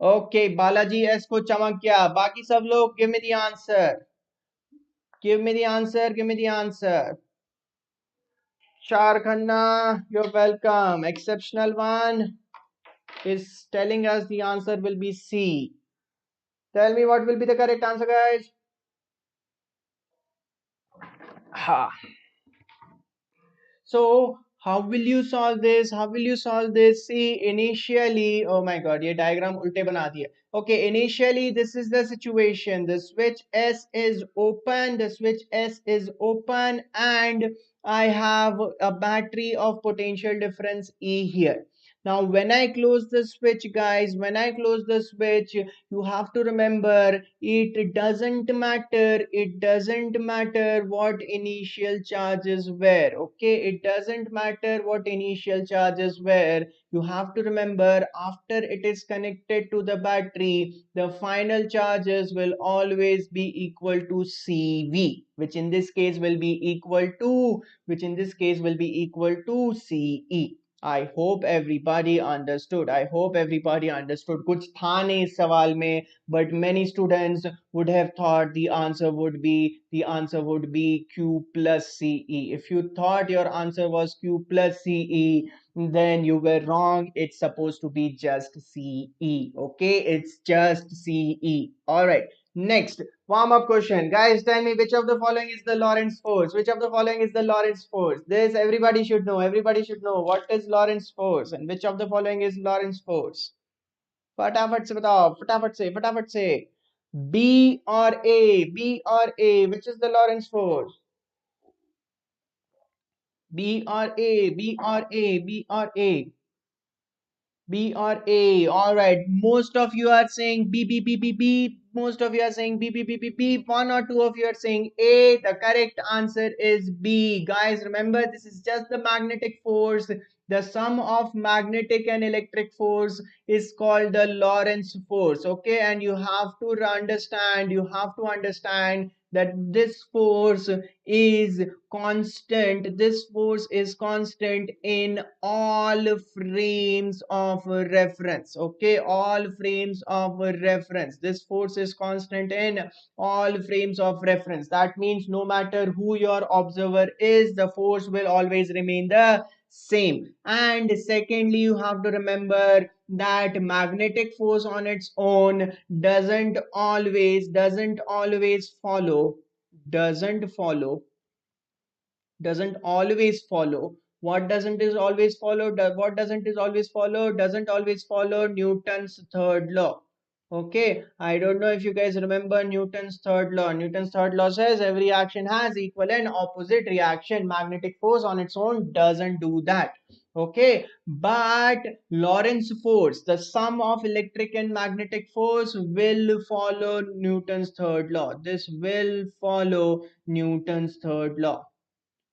Okay, Balaji S को चमक गया. बाकी सब लोग give me the answer. Give me the answer. Shar Khanna, you're welcome. Exceptional one is telling us the answer will be C. Tell me what will be the correct answer, guys. Ha. So how will you solve this? See, initially, oh my god, ये diagram उल्टे बना दिया. Okay, initially this is the situation. The switch S is open. And I have a battery of potential difference E here. Now, when I close the switch, guys, you have to remember, it doesn't matter what initial charges were. Okay, it doesn't matter what initial charges were. You have to remember, after it is connected to the battery, the final charges will always be equal to CV, which in this case will be equal to CE. I hope everybody understood. कुछ था नहीं इस सवाल में, but many students would have thought the answer would be Q plus CE. If you thought your answer was Q plus CE, then you were wrong. It's supposed to be just CE. Okay, it's just CE. All right. Next, warm up question. Guys, tell me which of the following is the Lorentz force? This everybody should know. What is Lorentz force and which of the following is Lorentz force? फटाफट से बताओ, फटाफट से. B or A, which is the Lorentz force? B or A. B or A. All right. Most of you are saying B, B, B, B, B. Most of you are saying B, B, B, B, B. One or two of you are saying A. The correct answer is B. Guys, remember, this is just the magnetic force. The sum of magnetic and electric force is called the Lorentz force. Okay, and you have to understand that this force is constant. This force is constant in all frames of reference. Okay, all frames of reference. This force is constant in all frames of reference. That means no matter who your observer is, the force will always remain the same. And secondly, you have to remember that magnetic force on its own doesn't always follow doesn't follow doesn't always follow what doesn't is always follow what doesn't is always follow doesn't always follow Newton's third law. Okay, I don't know if you guys remember Newton's third law. Newton's third law says every action has equal and opposite reaction. Magnetic force on its own doesn't do that. Okay, but Lorentz force, the sum of electric and magnetic force, will follow Newton's third law. This will follow Newton's third law.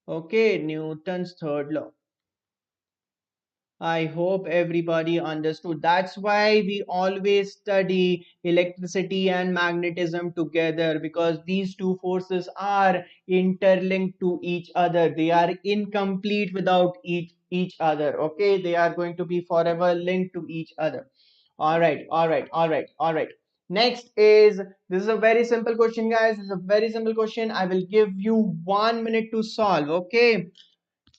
Okay, Newton's third law. I hope everybody understood. That's why we always study electricity and magnetism together, because these two forces are interlinked to each other. They are incomplete without each other. Okay, they are going to be forever linked to each other. All right, all right, all right, all right. Next is, this is a very simple question, guys. This is a very simple question. I will give you 1 minute to solve. Okay.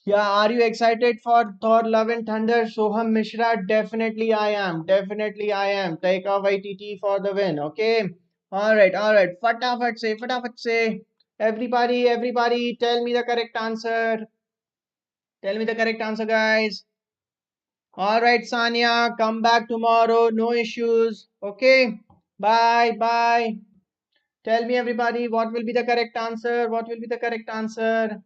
Yeah, are you excited for Thor Love and Thunder? Soham Mishra, definitely I am. Definitely I am. Take a YTT for the win. Okay. All right. Fatafat say, fatafat say. Everybody, tell me the correct answer. Tell me the correct answer, guys. All right, Sanya, come back tomorrow. No issues. Okay. Bye. Tell me, everybody, what will be the correct answer? What will be the correct answer?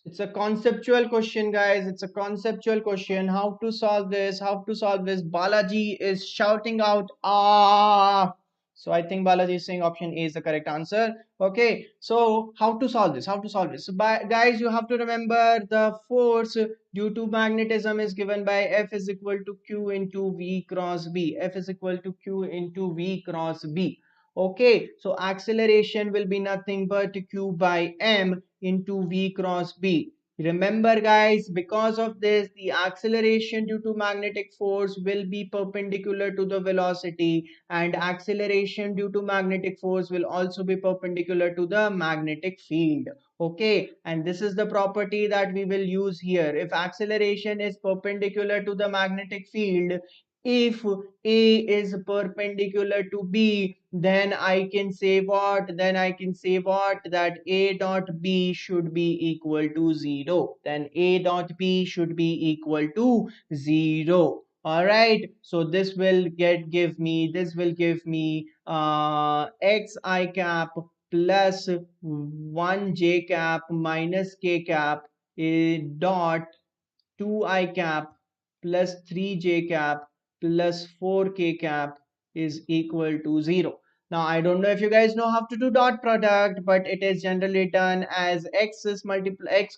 It's a conceptual question, guys. It's a conceptual question. How to solve this? How to solve this? Balaji is shouting out, ah. So I think Balaji is saying option A is the correct answer. Okay. So how to solve this? How to solve this? So guys, you have to remember the force due to magnetism is given by F is equal to Q into V cross B. F is equal to Q into V cross B. Okay, so acceleration will be nothing but Q by M into V cross B. Remember, guys, because of this, the acceleration due to magnetic force will be perpendicular to the velocity, and acceleration due to magnetic force will also be perpendicular to the magnetic field. Okay, and this is the property that we will use here. If acceleration is perpendicular to the magnetic field, if A is perpendicular to B, then I can say what? Then I can say what? That A dot B should be equal to 0. Then A dot B should be equal to 0. All right. So this will give me x I cap plus 1 j cap minus k cap dot 2i cap plus 3j cap plus 4k cap is equal to 0. Now, I don't know if you guys know how to do dot product, but it is generally done as x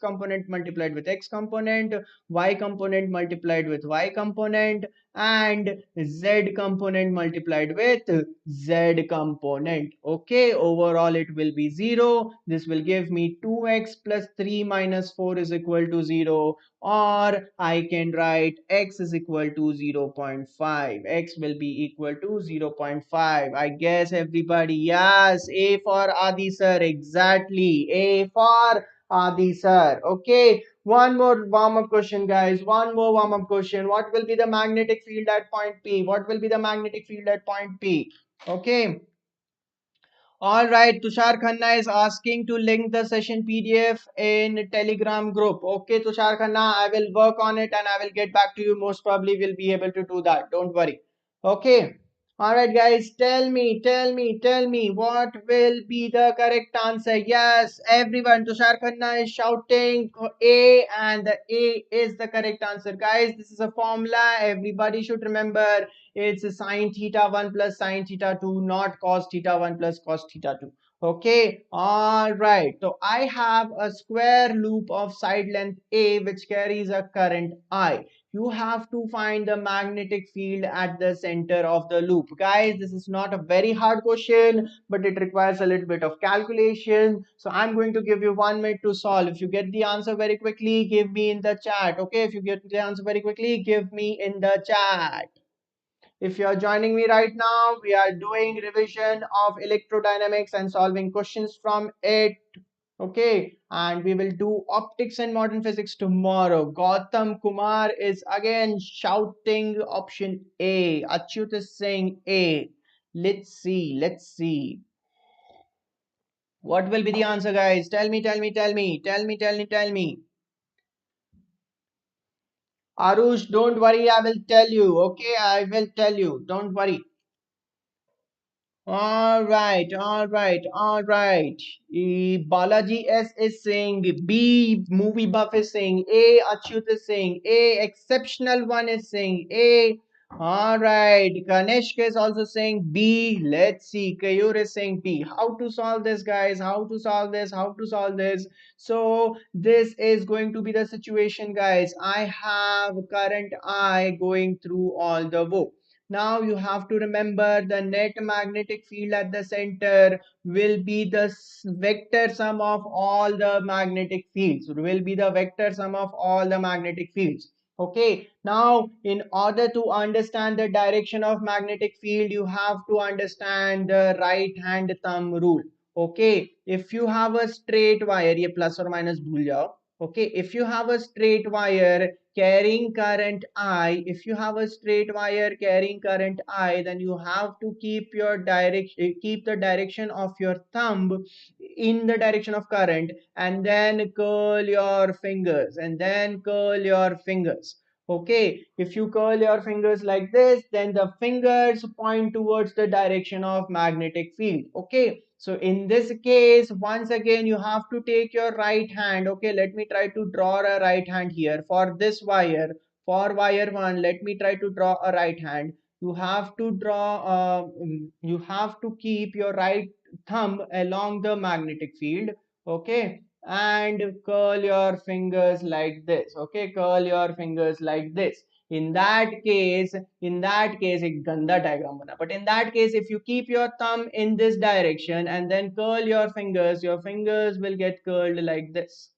component multiplied with x component, y component multiplied with y component, and z component multiplied with z component. Okay, overall it will be 0. This will give me 2x plus 3 minus 4 is equal to 0, or I can write x is equal to 0.5. X will be equal to 0.5. I guess everybody, yes, A for Adi sir, exactly. A for Adi sir. Okay, one more warm-up question, guys. One more warm-up question. What will be the magnetic field at point P? What will be the magnetic field at point P? Okay. All right, Tushar Khanna is asking to link the session PDF in Telegram group. Okay, Tushar Khanna, I will work on it and I will get back to you. Most probably will be able to do that. Don't worry. Okay. All right, guys, tell me what will be the correct answer. Yes, everyone, Tushar Khanna is shouting A, and the A is the correct answer. Guys, this is a formula. Everybody should remember, it's sine theta 1 plus sine theta 2, not cos theta 1 plus cos theta 2. Okay, all right. So I have a square loop of side length A which carries a current I. You have to find the magnetic field at the center of the loop. Guys, this is not a very hard question, but it requires a little bit of calculation. So I'm going to give you 1 minute to solve. If you get the answer very quickly, give me in the chat. Okay, if you get the answer very quickly, give me in the chat. If you are joining me right now, we are doing revision of electrodynamics and solving questions from it. Okay, and we will do optics and modern physics tomorrow. Gautam Kumar is again shouting option A. Achyut is saying A. Let's see, let's see. What will be the answer, guys? Tell me, tell me, tell me, tell me, tell me, tell me. Arush, don't worry, I will tell you. Okay, I will tell you. Don't worry. All right, all right, all right. Balaji S is saying B, movie buff is saying A, Achyut is saying A, exceptional one is saying A. All right, Kanishk is also saying B. Let's see, Kayur is saying B. How to solve this, guys? How to solve this? How to solve this? So this is going to be the situation, guys. I have current I going through all the work. Now you have to remember the net magnetic field at the center will be the vector sum of all the magnetic fields. It will be the vector sum of all the magnetic fields. Okay, now in order to understand the direction of magnetic field, you have to understand the right hand thumb rule. Okay, if you have a straight wire, ये plus or minus भूल जाओ. Okay, if you have a straight wire carrying current I, if you have a straight wire carrying current I, then you have to keep your direction, keep the direction of your thumb in the direction of current, and then curl your fingers, and then curl your fingers. Okay, if you curl your fingers like this, then the fingers point towards the direction of magnetic field. Okay, so in this case, once again, you have to take your right hand. Okay, let me try to draw a right hand here for this wire. For wire 1, let me try to draw a right hand. You have to draw, you have to keep your right thumb along the magnetic field. Okay, and curl your fingers like this. Okay, curl your fingers like this. In that case एक गंदा diagram बना, but in that case if you keep your thumb in this direction and then curl your fingers will get curled like this.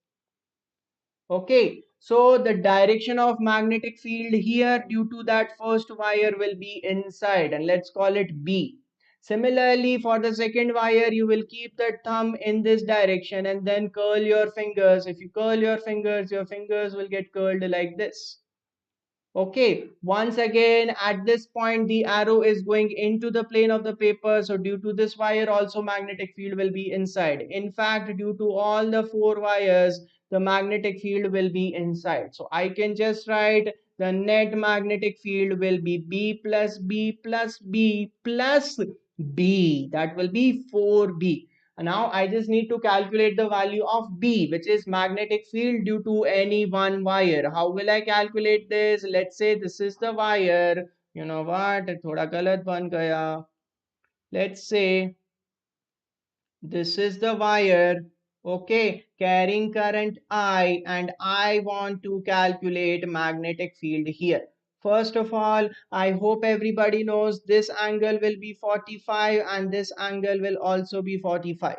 Okay, so the direction of magnetic field here due to that first wire will be inside, and let's call it B. Similarly, for the second wire, you will keep the thumb in this direction and then curl your fingers. If you curl your fingers will get curled like this. Okay, once again at this point the arrow is going into the plane of the paper, so due to this wire also magnetic field will be inside. In fact, due to all the 4 wires the magnetic field will be inside. So I can just write the net magnetic field will be B plus B plus B plus B. That will be 4B. Now I just need to calculate the value of B, which is magnetic field due to any one wire. How will I calculate this? Let's say this is the wire. You know what? थोड़ा गलत बन गया. Let's say this is the wire, okay, carrying current I, and I want to calculate magnetic field here. First of all, I hope everybody knows this angle will be 45 and this angle will also be 45.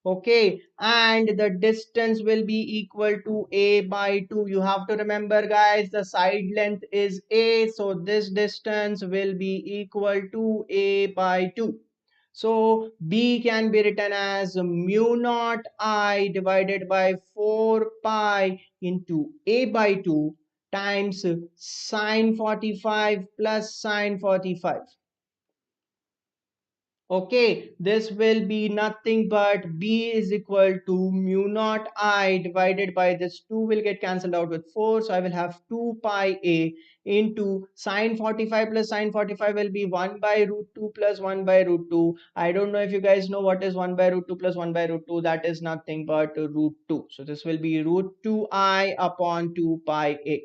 Okay, and the distance will be equal to A by 2. You have to remember, guys, the side length is A, so this distance will be equal to A by 2. So B can be written as mu naught I divided by 4 pi into A by 2 times sine 45 plus sine 45. Okay, this will be nothing but B is equal to mu naught I divided by this 2 will get cancelled out with 4. So I will have 2 pi A into sine 45 plus sine 45 will be 1 by root 2 plus 1 by root 2. I don't know if you guys know what is 1 by root 2 plus 1 by root 2. That is nothing but root 2. So this will be root 2I upon 2 pi A.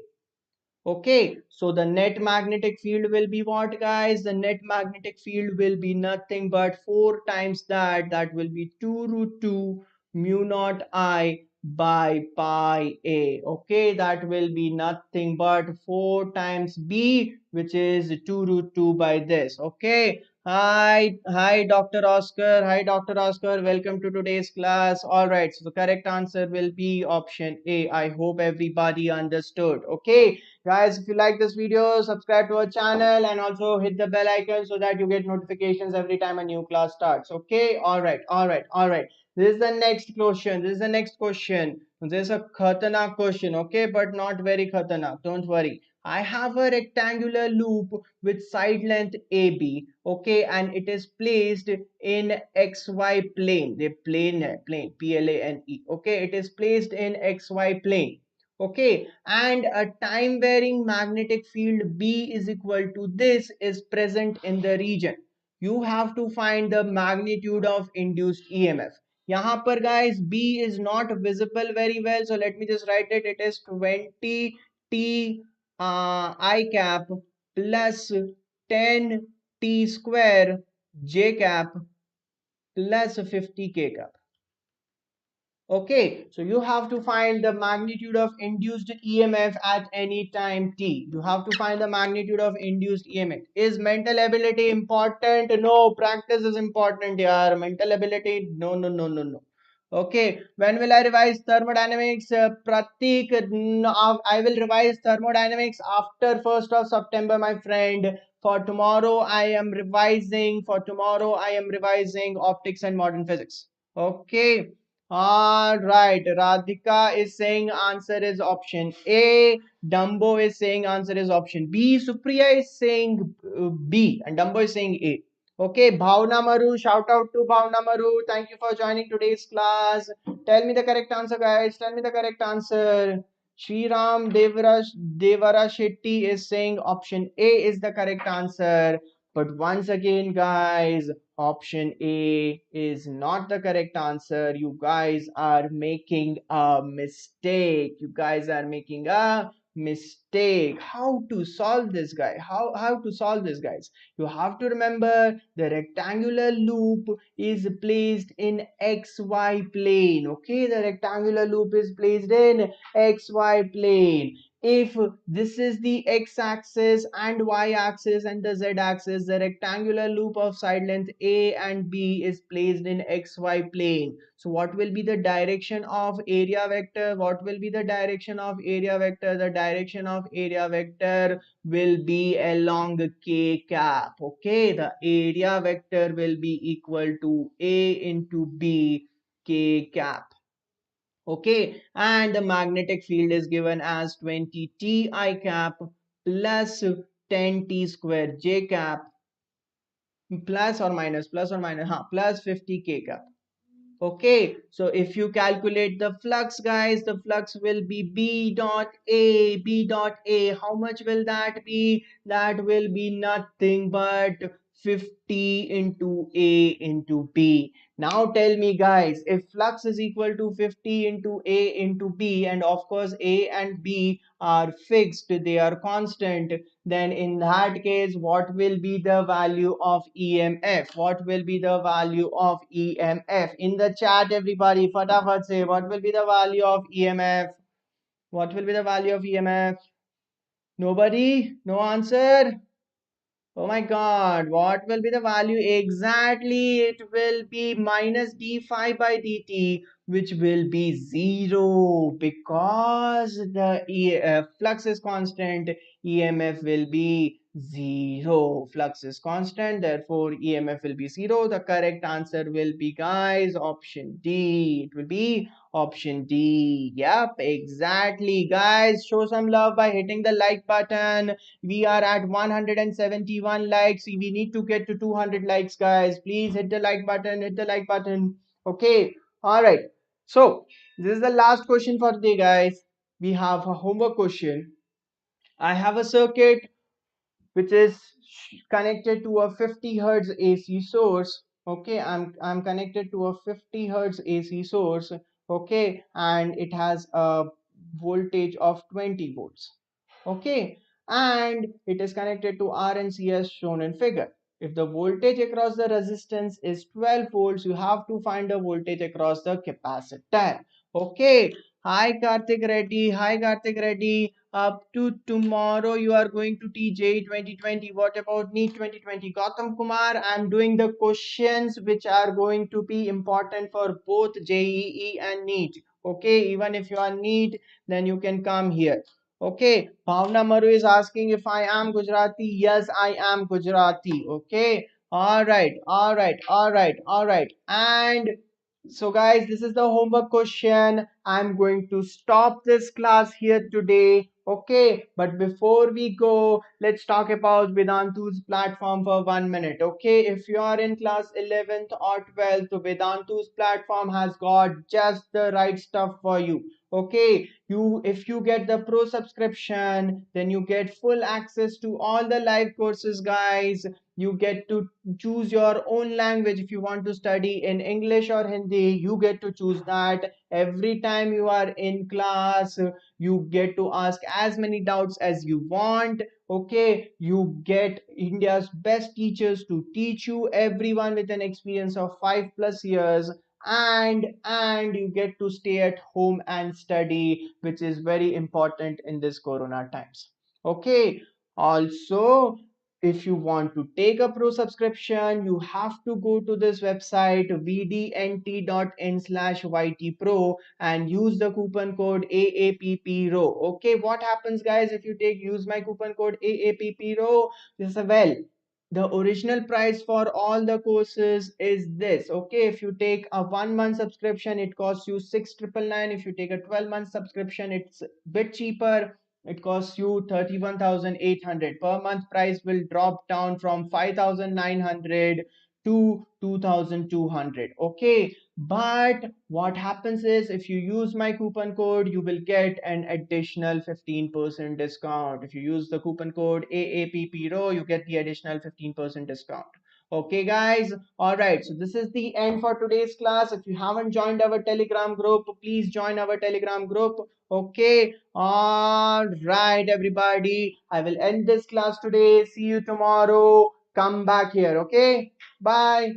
Okay, so the net magnetic field will be what, guys? The net magnetic field will be nothing but 4 times that. That will be 2 root 2 mu naught I by pi a. Okay, that will be nothing but 4 times B, which is 2 root 2 by this. Okay, hi, Dr. Oscar. Hi, Dr. Oscar. Welcome to today's class. All right, so the correct answer will be option A. I hope everybody understood. Okay, guys, if you like this video, subscribe to our channel and also hit the bell icon so that you get notifications every time a new class starts. Okay, all right. This is the next question. This is a khatana question. Okay, but not very khatana. Don't worry. I have a rectangular loop with side length AB. Okay, and it is placed in XY plane. The plane, PLANE. Okay, it is placed in XY plane. Okay, and a time varying magnetic field B is equal to this is present in the region. You have to find the magnitude of induced EMF. यहाँ पर guys B is not visible very well, so let me just write it. It is 20 T I cap plus 10 T square J cap plus 50 K cap. Okay, so you have to find the magnitude of induced EMF at any time t. You have to find the magnitude of induced EMF. Is mental ability important? No, practice is important. Yeah, mental ability. No. Okay, when will I revise thermodynamics? Pratik, no, I will revise thermodynamics after 1st of September, my friend. For tomorrow, I am revising. Optics and modern physics. Okay. All right, Radhika is saying answer is option A. Dumbo is saying answer is option B. Supriya is saying B, and Dumbo is saying A. Okay, Bhavna Maru, shout out to Bhavna Maru. Thank you for joining today's class. Tell me the correct answer, guys. Tell me the correct answer. Shriram Devara Shetty is saying option A is the correct answer. But once again, guys, option A is not the correct answer. You guys are making a mistake. How to solve this, guy? How to solve this, guys? You have to remember the rectangular loop is placed in XY plane. Okay, the rectangular loop is placed in XY plane. If this is the x-axis and y-axis and the z-axis, the rectangular loop of side length A and B is placed in xy plane. So what will be the direction of area vector? The direction of area vector will be along k cap. Okay, the area vector will be equal to A into B k cap. Okay, and the magnetic field is given as 20 T I cap plus 10 T square J cap plus 50 K cap. Okay, so if you calculate the flux, guys, the flux will be B dot A. How much will that be? That will be nothing but 50 into A into B. Now tell me, guys, if flux is equal to 50 into A into B, and of course A and B are fixed, they are constant, then in that case, what will be the value of EMF? In the chat, everybody, fatafat say, what will be the value of EMF? Nobody? No answer? Oh my God, what will be the value? Exactly, it will be minus d phi by dt, which will be 0 because the flux is constant, EMF will be 0. Flux is constant, therefore EMF will be 0. The correct answer will be, guys, option D. It will be option D. Yep, exactly. Guys, show some love by hitting the like button. We are at 171 likes. We need to get to 200 likes, guys. Please hit the like button. Okay, all right. So this is the last question for today, guys. We have a homework question. I have a circuit which is connected to a 50 hertz AC source. Okay, I'm connected to a 50 hertz AC source. Okay, and it has a voltage of 20 volts. Okay, and it is connected to R and C as shown in figure. If the voltage across the resistance is 12 volts, you have to find the voltage across the capacitor. Okay, hi Karthik Reddy, hi Karthik Reddy. Up to tomorrow you are going to teach JEE 2020. What about NEET 2020? Gautam Kumar, I am doing the questions which are going to be important for both JEE and NEET. Okay, even if you are NEET, then you can come here. Okay, Bhavna Maru is asking if I am Gujarati. Yes, I am Gujarati. Okay, all right, all right, all right, all right. And so, guys, this is the homework question. I'm going to stop this class here today. Okay, but before we go, let's talk about Vedantu's platform for 1 minute. Okay, if you are in class 11th or 12th, Vedantu's platform has got just the right stuff for you. Okay, you if you get the pro subscription, then you get full access to all the live courses, guys. You get to choose your own language. If you want to study in English or Hindi, you get to choose that. Every time you are in class, you get to ask as many doubts as you want. Okay, you get India's best teachers to teach you, everyone with an experience of 5+ years. And you get to stay at home and study, which is very important in this corona times. Okay, also, if you want to take a pro subscription, you have to go to this website vdnt.in/ytpro and use the coupon code AAPPRO. Okay, what happens, guys, if you use my coupon code AAPPRO? This is the original price for all the courses is this. Okay, if you take a 1 month subscription, it costs you 6,999. If you take a 12-month subscription, it's a bit cheaper. It costs you 31,800. Per month price will drop down from 5,900 to 2,200. Okay, but what happens is, if you use my coupon code, you will get an additional 15% discount. If you use the coupon code AAPPRO, you get the additional 15% discount. Okay, guys. All right. So this is the end for today's class. If you haven't joined our Telegram group, please join our Telegram group. Okay. All right, everybody. I will end this class today. See you tomorrow. Come back here. Okay. Bye.